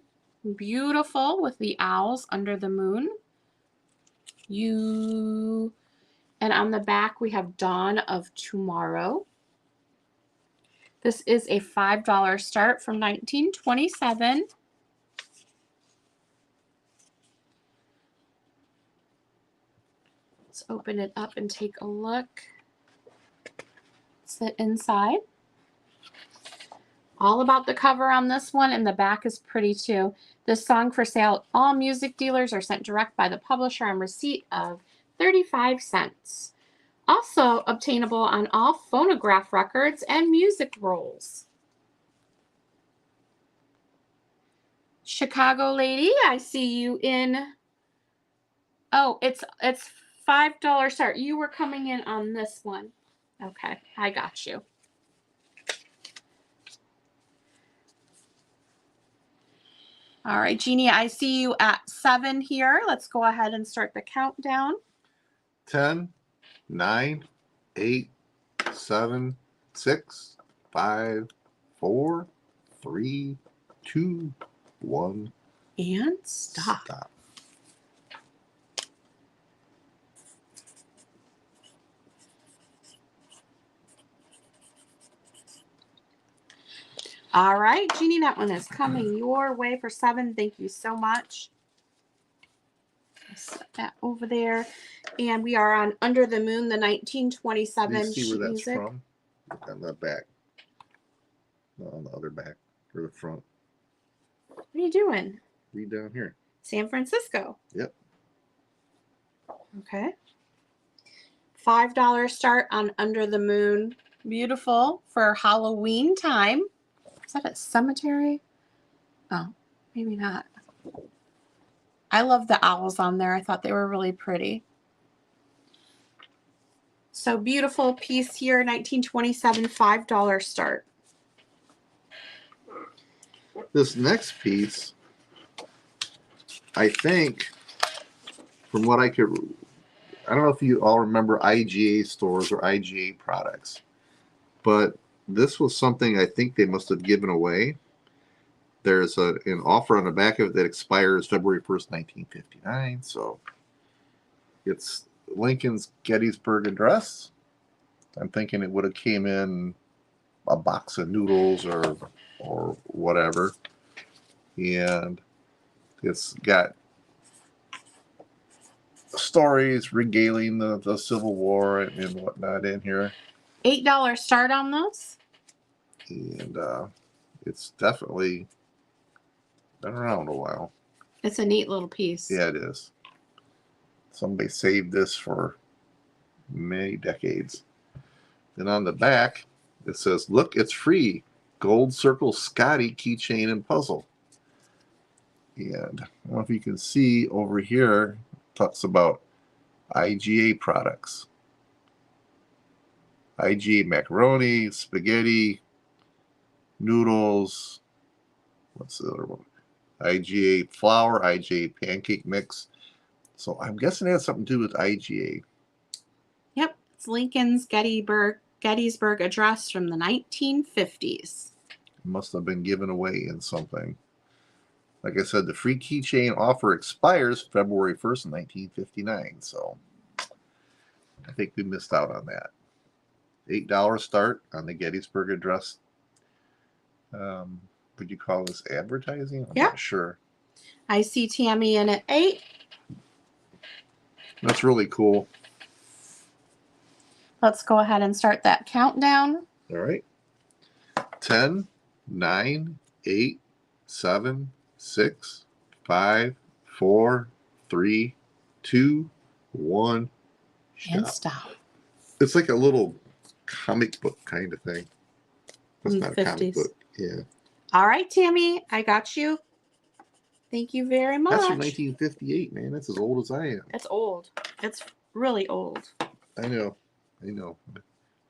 beautiful with the owls under the moon. And on the back we have Dawn of Tomorrow. This is a $5 start from 1927. Let's open it up and take a look. It's the inside. All about the cover on this one, and the back is pretty too. This song for sale. All music dealers are sent direct by the publisher on receipt of 35 cents. Also obtainable on all phonograph records and music rolls. Chicago lady, I see you in. Oh, it's $5 start. You were coming in on this one. Okay, I got you. All right, Jeannie, I see you at 7 here. Let's go ahead and start the countdown. 10, 9, 8, 7, 6, 5, 4, 3, 2, 1. And stop. Stop. All right, Jeannie, that one is coming your way for 7. Thank you so much. Set that over there. And we are on Under the Moon, the 1927 Do you see sheet where that's music. from? Look on the back. No, on the other back or the front. What are you doing? Read down here. San Francisco. Yep. Okay. $5 start on Under the Moon. Beautiful for Halloween time. Is that a cemetery? Oh, maybe not. I love the owls on there. I thought they were really pretty. So beautiful piece here, 1927, $5 start. This next piece, I think, from what I don't know if you all remember IGA stores or IGA products, but this was something I think they must have given away. There's an offer on the back of it that expires February 1st, 1959. So it's Lincoln's Gettysburg Address. I'm thinking it would have came in a box of noodles or whatever. And it's got stories regaling the Civil War and whatnot in here. $8 start on this. And it's definitely been around a while. It's a neat little piece. Yeah, it is. Somebody saved this for many decades. Then on the back, it says, "Look, it's free. Gold Circle Scotty keychain and puzzle." And I don't know if you can see over here, it talks about IGA products. IGA macaroni, spaghetti, noodles. What's the other one? IGA flour, IGA pancake mix. So I'm guessing it has something to do with IGA. Yep, it's Lincoln's Gettysburg Address from the 1950s. It must have been given away in something. Like I said, the free keychain offer expires February 1st, 1959. So I think we missed out on that. $8 start on the Gettysburg Address. Would you call this advertising? I'm not sure. I see Tammy in at 8. That's really cool. Let's go ahead and start that countdown. All right. 10, 9, 8, 7, 6, 5, 4, 3, 2, 1. And stop. It's like a little comic book kind of thing. That's In not the a comic 50s. book. Yeah. All right, Tammy, I got you. Thank you very much. That's from 1958, man. That's as old as I am. It's old. It's really old. I know. I know.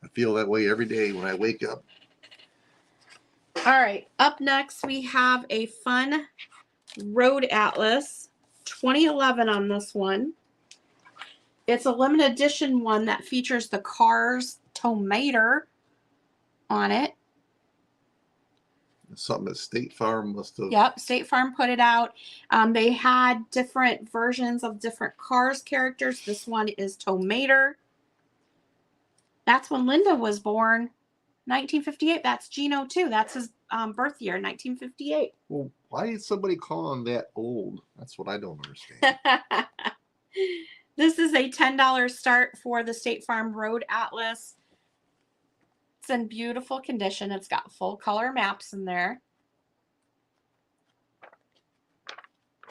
I feel that way every day when I wake up. All right, up next we have a fun road atlas, 2011 on this one. It's a limited edition one that features the Cars Tomater on it. Something that State Farm must have. Yep, State Farm put it out. They had different versions of different Cars characters. This one is Tomater. That's when Linda was born, 1958. That's Gino too. That's his birth year, 1958. Well, why did somebody call him that old? That's what I don't understand. This is a $10 start for the State Farm Road Atlas. It's in beautiful condition. It's got full color maps in there.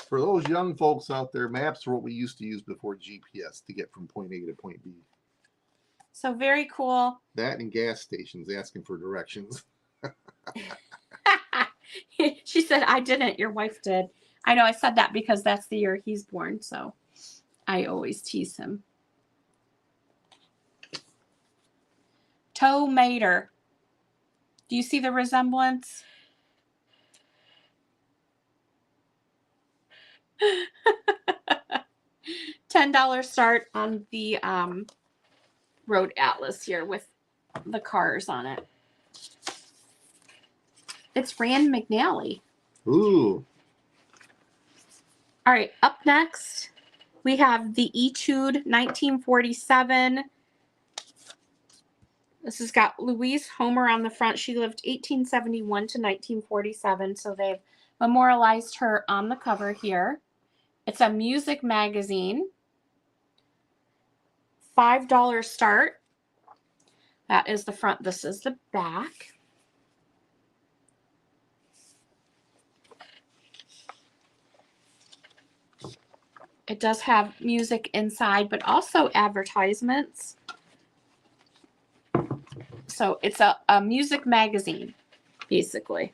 For those young folks out there, maps are what we used to use before GPS to get from point A to point B. So very cool. That and gas stations asking for directions. She said, I didn't. Your wife did. I know I said that because that's the year he's born. So I always tease him. Tomater. Do you see the resemblance? $10 start on the Road Atlas here with the cars on it. It's Rand McNally. Ooh. All right, up next, we have the Etude 1947. This has got Louise Homer on the front. She lived 1871 to 1947, so they've memorialized her on the cover here. It's a music magazine. $5 start. That is the front. This is the back. It does have music inside, but also advertisements. So it's a music magazine, basically.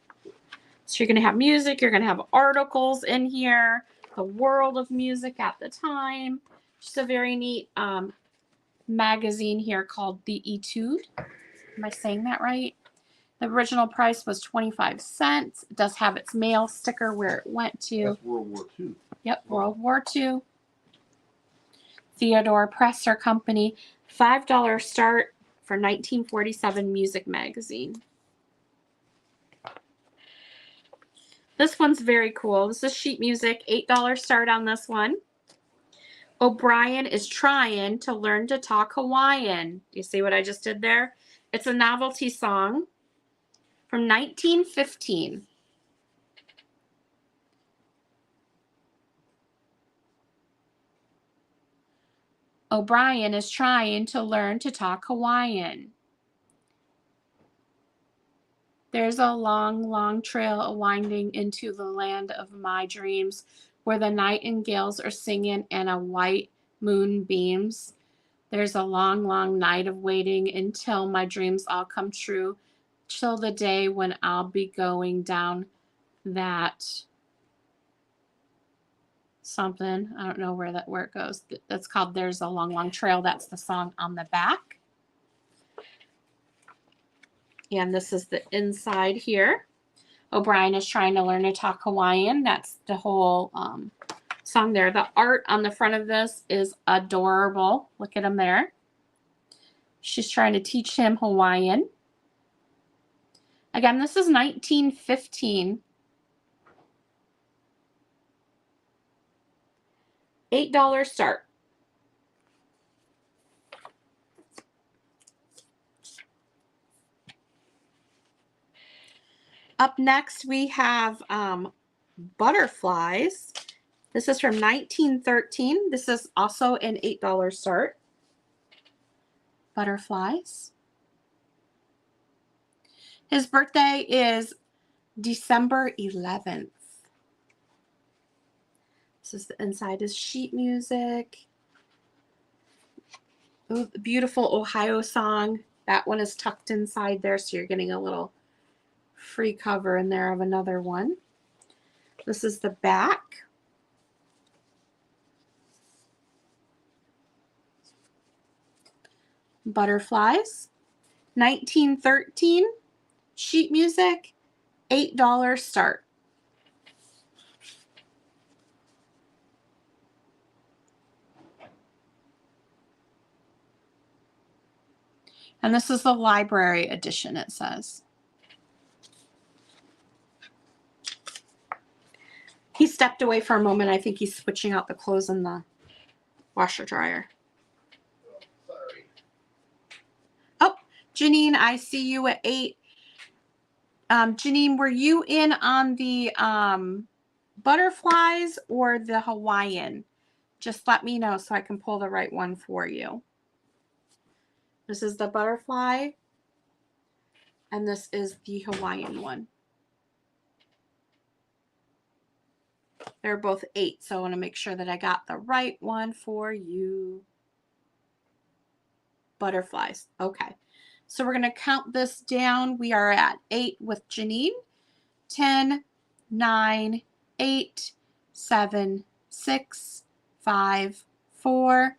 So you're going to have music. You're going to have articles in here. The world of music at the time. Just a very neat magazine here called the Etude. Am I saying that right? The original price was 25 cents. It does have its mail sticker where it went to. That's World War II. Yep, World War II. Theodore Presser Company. $5 start for 1947 music magazine. This one's very cool. This is sheet music. $8 start on this one. O'Brien is trying to learn to talk Hawaiian. You see what I just did there? It's a novelty song from 1915. O'Brien is trying to learn to talk Hawaiian. There's a long, long trail winding into the land of my dreams, where the nightingales are singing and a white moon beams. There's a long, long night of waiting until my dreams all come true, till the day when I'll be going down that something. I don't know where it goes. That's called There's a Long, Long Trail. That's the song on the back. And this is the inside here. O'Brien is trying to learn to talk Hawaiian. That's the whole song there. The art on the front of this is adorable. Look at him there. She's trying to teach him Hawaiian. Again, this is 1915. $8 start. Up next, we have Butterflies. This is from 1913. This is also an $8 start. Butterflies. His birthday is December 11th. This is the inside is sheet music. Ooh, beautiful Ohio song. That one is tucked inside there, so you're getting a little free cover in there of another one. This is the back. Butterflies. 1913. Sheet music. $8 start. And this is the library edition, it says. He stepped away for a moment. I think he's switching out the clothes in the washer dryer. Sorry. Oh, Janine, I see you at 8. Janine, were you in on the butterflies or the Hawaiian? Just let me know so I can pull the right one for you. This is the butterfly, and this is the Hawaiian one. They're both 8, so I want to make sure that I got the right one for you. Butterflies. Okay. So we're going to count this down. We are at 8 with Janine. 10, 9, 8, 7, 6, 5, 4,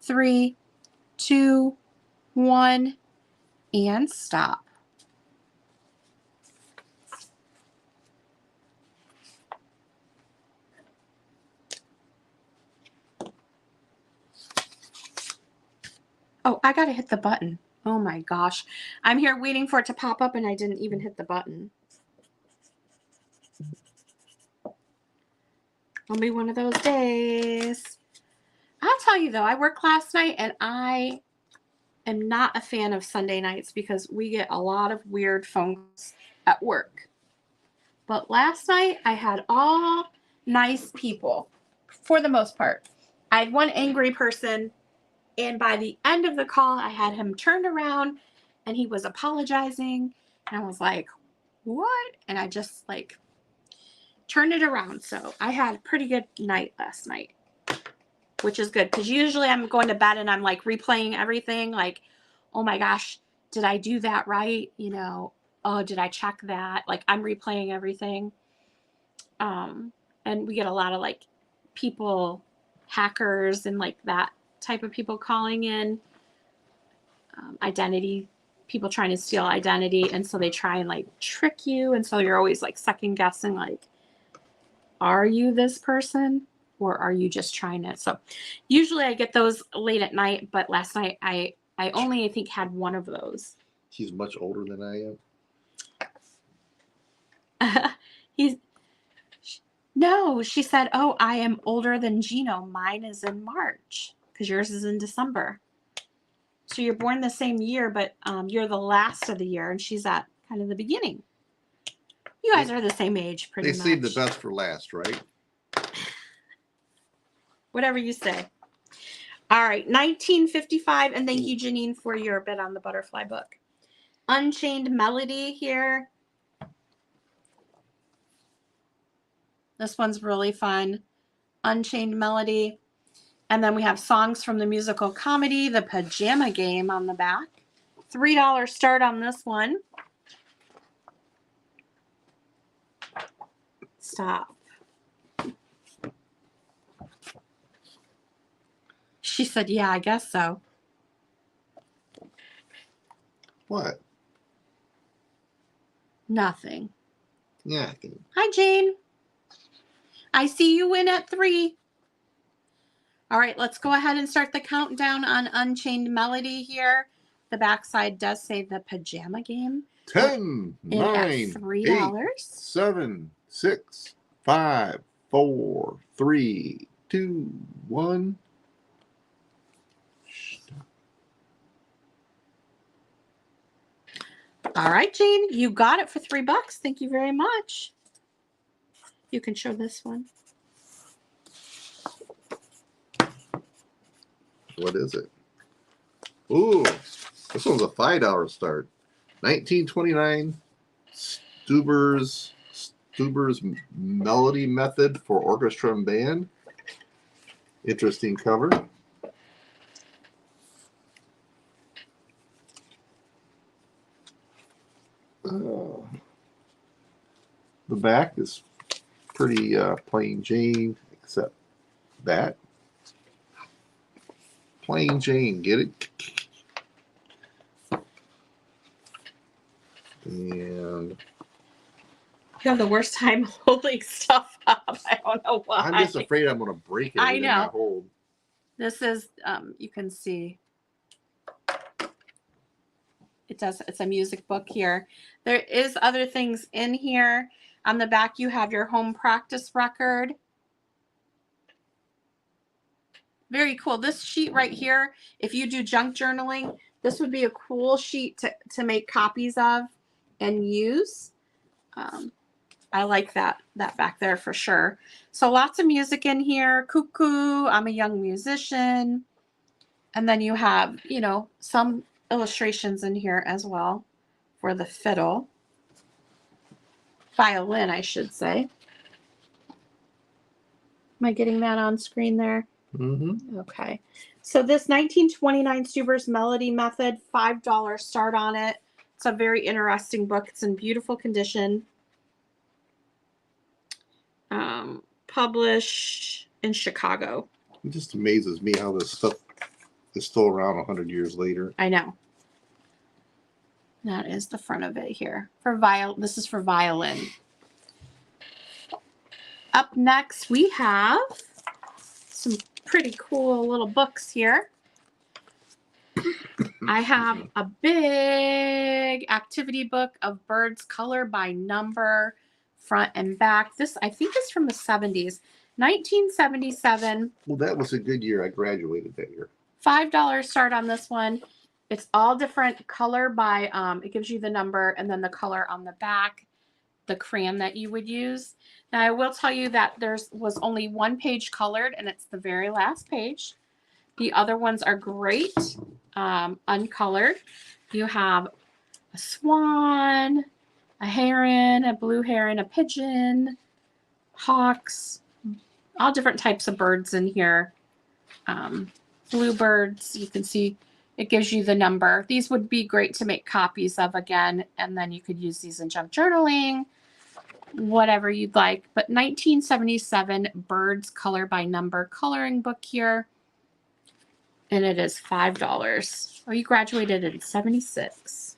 3, 2, 1, and stop. Oh, I got to hit the button. Oh my gosh. I'm here waiting for it to pop up and I didn't even hit the button. It'll be one of those days. I'll tell you though, I worked last night and I am not a fan of Sunday nights because we get a lot of weird phone calls at work. But last night I had all nice people for the most part. I had one angry person, and by the end of the call, I had him turned around and he was apologizing. And I was like, what? And I just like turned it around. So I had a pretty good night last night, which is good because usually I'm going to bed and I'm like replaying everything. Like, oh my gosh, did I do that right? You know, oh, did I check that? Like I'm replaying everything. And we get a lot of like people, hackers and like that type of people calling in, identity, people trying to steal identity. And so they try and like trick you. And so you're always like second guessing, like, are you this person or are you just trying it? So usually I get those late at night, but last night I only, I think, had one of those. He's much older than I am. No, she said, oh, I am older than Gino. Mine is in March because yours is in December. So you're born the same year, but you're the last of the year, and she's at kind of the beginning. You guys are the same age, pretty much. They saved the best for last, right? Whatever you say. All right, 1955, and thank you, Janine, for your bit on the butterfly book. Unchained Melody here. This one's really fun. Unchained Melody. And then we have songs from the musical comedy, The Pajama Game on the back. $3 start on this one. Stop. She said, yeah, I guess so. What? Nothing. Yeah. Hi, Jane. I see you in at 3. All right, let's go ahead and start the countdown on Unchained Melody here. The backside does say The Pajama Game. 10, 9, $3. 8, 7, 6, 5, 4, 3, 2, 1. All right, Jane, you got it for $3. Thank you very much. You can show this one. What is it? Ooh, this one's a $5 start. 1929 Stuber's Melody Method for Orchestra and Band. Interesting cover. The back is pretty plain Jane, except that. Plain Jane, get it? And You have the worst time holding stuff up. I don't know why. I'm just afraid I'm going to break it. I know. I hold. This is, you can see. It does. It's a music book here. There is other things in here. On the back, you have your home practice record. Very cool. This sheet right here, if you do junk journaling, this would be a cool sheet to make copies of and use. I like that back there for sure. So lots of music in here. Cuckoo, I'm a young musician. And then you have, you know, some illustrations in here as well for the fiddle. Violin, I should say. Am I getting that on screen there? Mm-hmm. Okay. So this 1929 Stuber's Melody Method, $5 start on it. It's a very interesting book. It's in beautiful condition. Published in Chicago. It just amazes me how this stuff is still around 100 years later. I know. That is the front of it here. This is for violin. Up next, we have some pretty cool little books here. I have a big activity book of birds color by number, front and back. This, I think, is from the 70s. 1977. Well, that was a good year. I graduated that year. $5 start on this one. It's all different color by, it gives you the number and then the color on the back, the crayon that you would use. Now, I will tell you that was only one page colored, and it's the very last page. The other ones are great, uncolored. You have a swan, a heron, a blue heron, a pigeon, hawks, all different types of birds in here. Bluebirds, you can see it gives you the number. These would be great to make copies of again, and then you could use these in junk journaling, whatever you'd like. But 1977 Birds Color by Number coloring book here. And it is $5. Oh, you graduated in 76.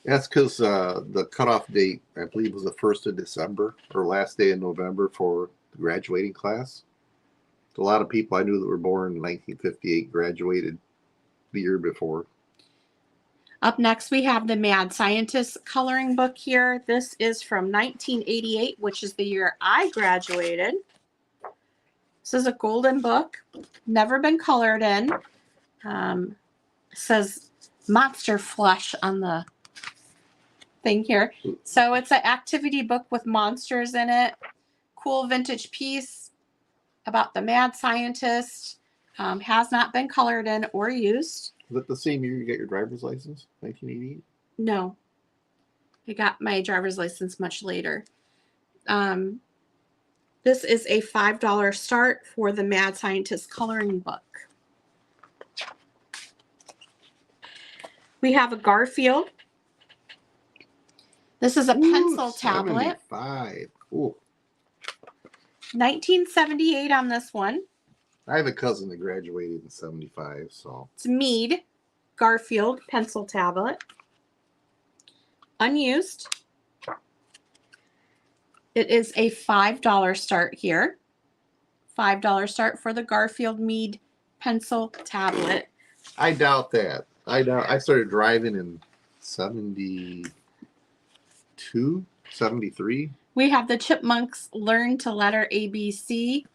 That's because the cutoff date, I believe, was the 1st of December or last day in November for the graduating class. A lot of people I knew that were born in 1958 graduated the year before. Up next, we have the Mad Scientist coloring book here. This is from 1988, which is the year I graduated. This is a golden book, never been colored in. It says monster flesh on the thing here. So it's an activity book with monsters in it. Cool vintage piece about the mad scientist. Has not been colored in or used. Was it the same year you got your driver's license, 1988? No. I got my driver's license much later. This is a $5 start for the Mad Scientist coloring book. We have a Garfield. This is a pencil tablet. 75. Cool. 1978 on this one. I have a cousin that graduated in 75, so. It's Mead Garfield pencil tablet. Unused. It is a $5 start here. $5 start for the Garfield Mead pencil tablet. I doubt that. I started driving in 72, 73. We have the Chipmunks Learn to Letter ABC.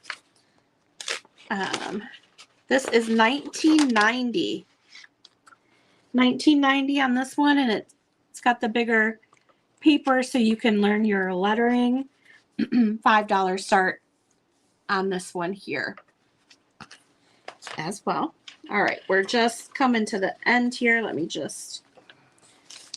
This is 1990. 1990 on this one, and it's got the bigger paper so you can learn your lettering. $5 start on this one here as well. All right, we're just coming to the end here.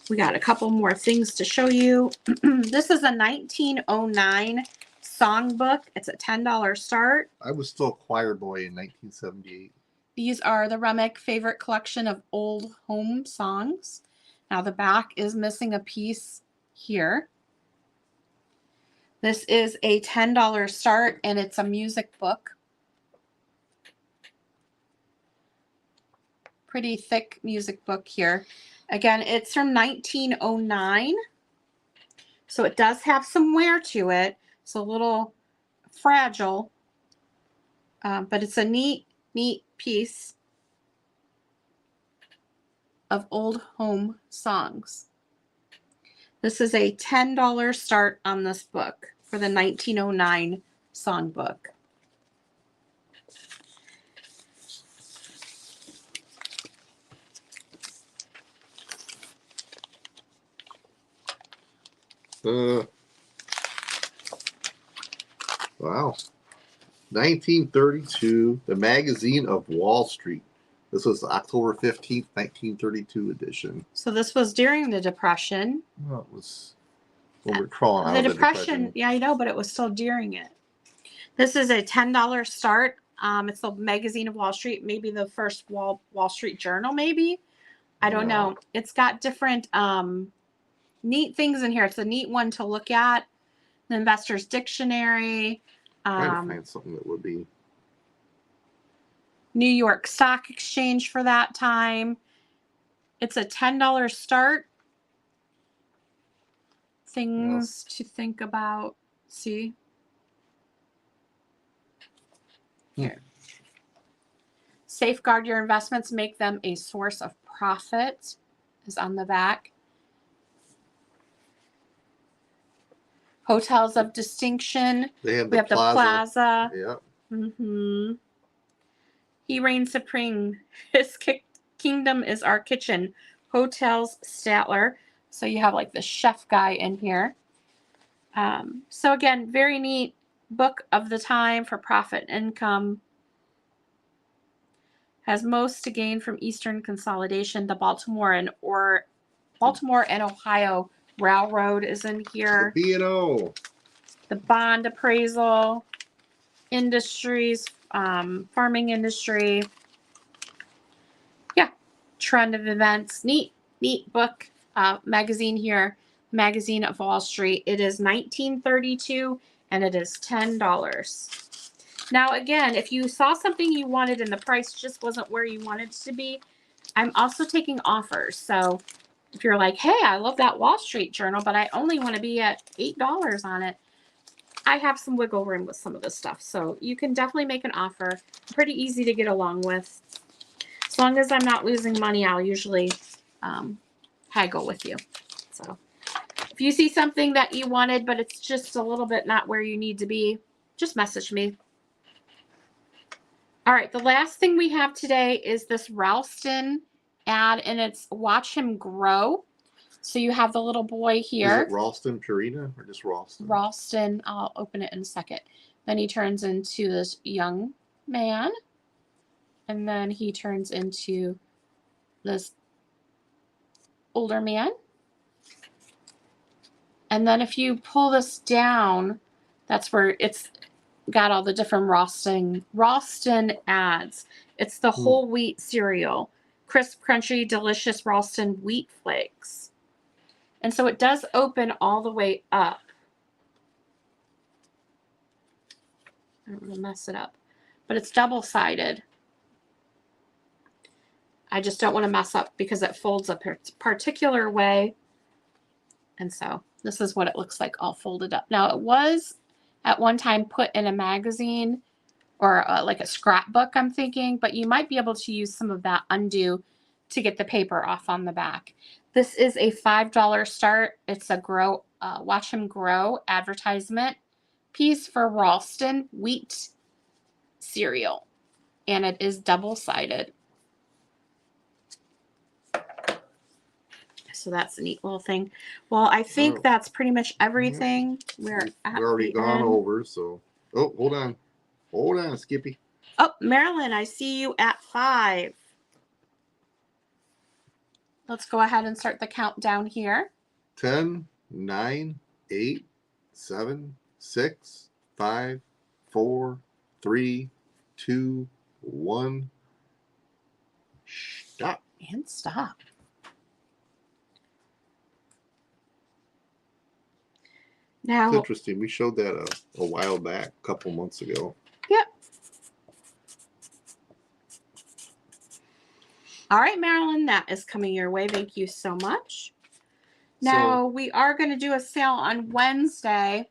We got a couple more things to show you. This is a 1909 songbook. It's a $10 start. I was still a choir boy in 1978. These are the Remick favorite collection of old home songs. Now the back is missing a piece here. This is a $10 start, and it's a music book. Pretty thick music book here. Again, it's from 1909. So it does have some wear to it. It's a little fragile, but it's a neat piece of Old Home Songs. This is a $10 start on this book for the 1909 songbook. Wow. 1932, the Magazine of Wall Street. This was the October 15th, 1932 edition. So this was during the Depression. Well, it was when we're crawling out The of the Depression, Depression. yeah, I know, but it was still during it. This is a $10 start. It's the Magazine of Wall Street, maybe the first Wall Street Journal, maybe. I don't know. It's got different neat things in here. It's a neat one to look at. The Investor's Dictionary. Trying to find something that would be New York Stock Exchange for that time. It's a $10 start. Things to think about. See? Here. Safeguard your investments, make them a source of profit is on the back. Hotels of distinction. they have We have the plaza. Yeah. Mm-hmm. He reigns supreme. His kingdom is our kitchen. Hotels Statler. So you have like the chef guy in here. So again, very neat book of the time for profit and income. Has most to gain from Eastern consolidation. The Baltimore and Ohio Railroad is in here. The B&O. The bond appraisal, industries, farming industry. Yeah, trend of events. Neat book, magazine here. Magazine of Wall Street. It is 1932 and it is $10. Now, again, if you saw something you wanted and the price just wasn't where you wanted it to be, I'm also taking offers. So if you're like, hey, I love that Wall Street Journal, but I only want to be at $8 on it, I have some wiggle room with some of this stuff. So you can definitely make an offer. Pretty easy to get along with. As long as I'm not losing money, I'll usually haggle with you. So if you see something that you wanted, but it's just a little bit not where you need to be, just message me. All right, the last thing we have today is this Ralston ad, and it's Watch Him Grow. So you have the little boy here. Is it Ralston Purina or just Ralston? Ralston, I'll open it in a second. Then he turns into this young man. And then he turns into this older man. And then if you pull this down, that's where it's got all the different Ralston ads. It's the whole wheat cereal. Crisp, crunchy, delicious Ralston wheat flakes. And so it does open all the way up. I don't want to mess it up. But it's double-sided. I just don't want to mess up because it folds a particular way. And so this is what it looks like all folded up. Now, it was at one time put in a magazine or like a scrapbook, I'm thinking, but you might be able to use some of that undo to get the paper off on the back. This is a $5 start. It's a Watch Him Grow advertisement piece for Ralston wheat cereal, and it is double-sided. So that's a neat little thing. Well, I think that's pretty much everything. We're already gone over, so. Oh, hold on. Hold on, Skippy. Oh, Marilyn, I see you at 5. Let's go ahead and start the countdown here. 10, 9, 8, 7, 6, 5, 4, 3, 2, 1. Stop. And stop. Now, it's interesting. We showed that a while back, a couple months ago. Yep. All right, Marilyn, that is coming your way. Thank you so much. Now, we are going to do a sale on Wednesday,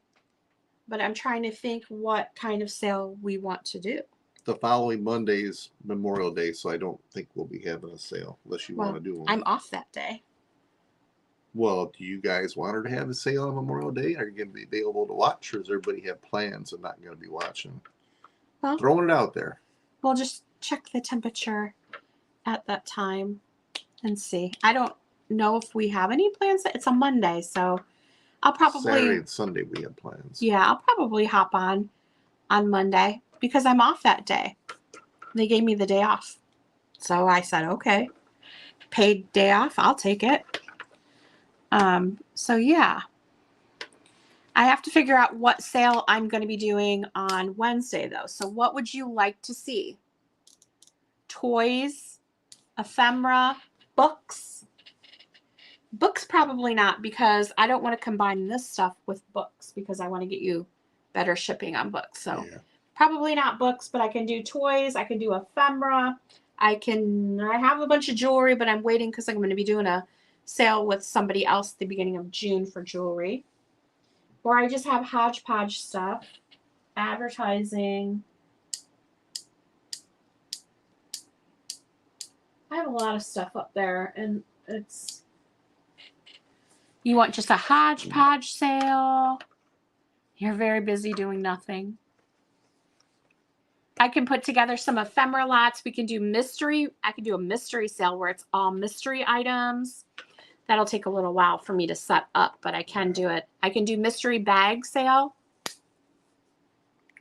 but I'm trying to think what kind of sale we want to do. the following Monday is Memorial Day, so I don't think we'll be having a sale unless you Well, want to do one. I'm off that day. Well, do you guys want her to have a sale on Memorial Day? Are you going to be available to watch, or does everybody have plans and not going to be watching? Well, Throwing it out there. we'll just check the temperature at that time and see. I don't know if we have any plans. It's a Monday, so I'll probably Saturday and Sunday we have plans. Yeah, I'll probably hop on Monday because I'm off that day. They gave me the day off. So I said, okay, paid day off, I'll take it. So yeah, I have to figure out what sale I'm going to be doing on Wednesday though. So what would you like to see? Toys, ephemera, books? Books probably not, because I don't want to combine this stuff with books because I want to get you better shipping on books. So Yeah. probably not books, but I can do toys. I can do ephemera. I have a bunch of jewelry, but I'm waiting because I'm going to be doing a sale with somebody else at the beginning of June for jewelry. Or I just have hodgepodge stuff, advertising. I have a lot of stuff up there, and it's, you want just a hodgepodge sale? You're very busy doing nothing. I can put together some ephemera lots. We can do mystery. I can do a mystery sale where it's all mystery items. That'll take a little while for me to set up, but I can do it. I can do mystery bag sale.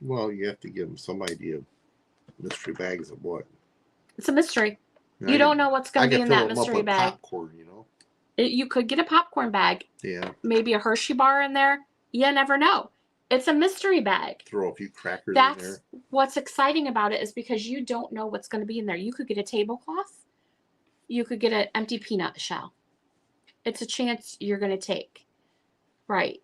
Well, you have to give them some idea of mystery bags of what. It's a mystery. You don't know what's going to be in that mystery bag. Popcorn, you know. You could get a popcorn bag. Yeah. Maybe a Hershey bar in there. You never know. It's a mystery bag. Throw a few crackers in there. That's what's exciting about it, is because you don't know what's going to be in there. You could get a tablecloth. You could get an empty peanut shell. It's a chance you're going to take. Right.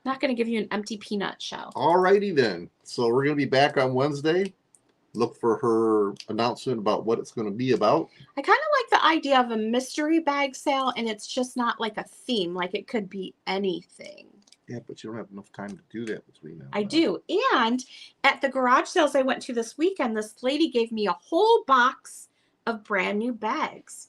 Not going to give you an empty peanut shell. All righty then. So we're going to be back on Wednesday. Look for her announcement about what it's going to be about. I kind of like the idea of a mystery bag sale, and it's just not like a theme. Like it could be anything. Yeah, but you don't have enough time to do that between now. I do. And at the garage sales I went to this weekend, this lady gave me a whole box of brand new bags.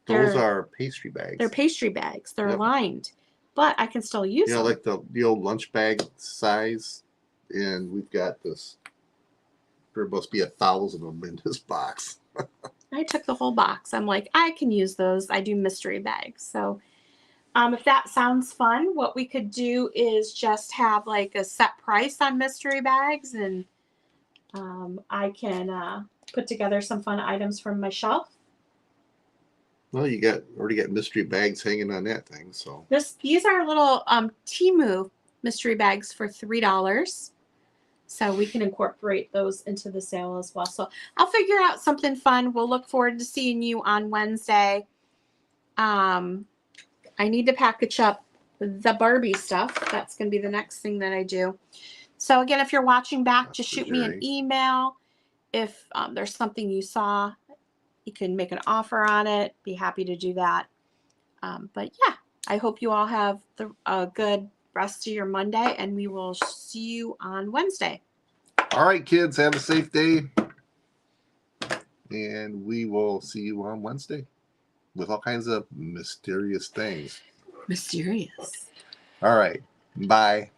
Those are pastry bags. They're pastry bags. They're Yep. lined, but I can still use them. Like the old lunch bag size, and we've got this. There must be 1,000 of them in this box. I took the whole box. I'm like, I can use those. I do mystery bags. So if that sounds fun, what we could do is just have like a set price on mystery bags, and I can put together some fun items from my shelf. Well, you already got mystery bags hanging on that thing, so. These are little Temu mystery bags for $3. So we can incorporate those into the sale as well. So I'll figure out something fun. We'll look forward to seeing you on Wednesday. I need to package up the Barbie stuff. That's going to be the next thing that I do. So again, if you're watching back, just shoot me an email. If there's something you saw, you can make an offer on it. Be happy to do that. But yeah, I hope you all have a good rest of your Monday, and we will see you on Wednesday. All right, kids, have a safe day. And we will see you on Wednesday with all kinds of mysterious things. Mysterious. All right. Bye.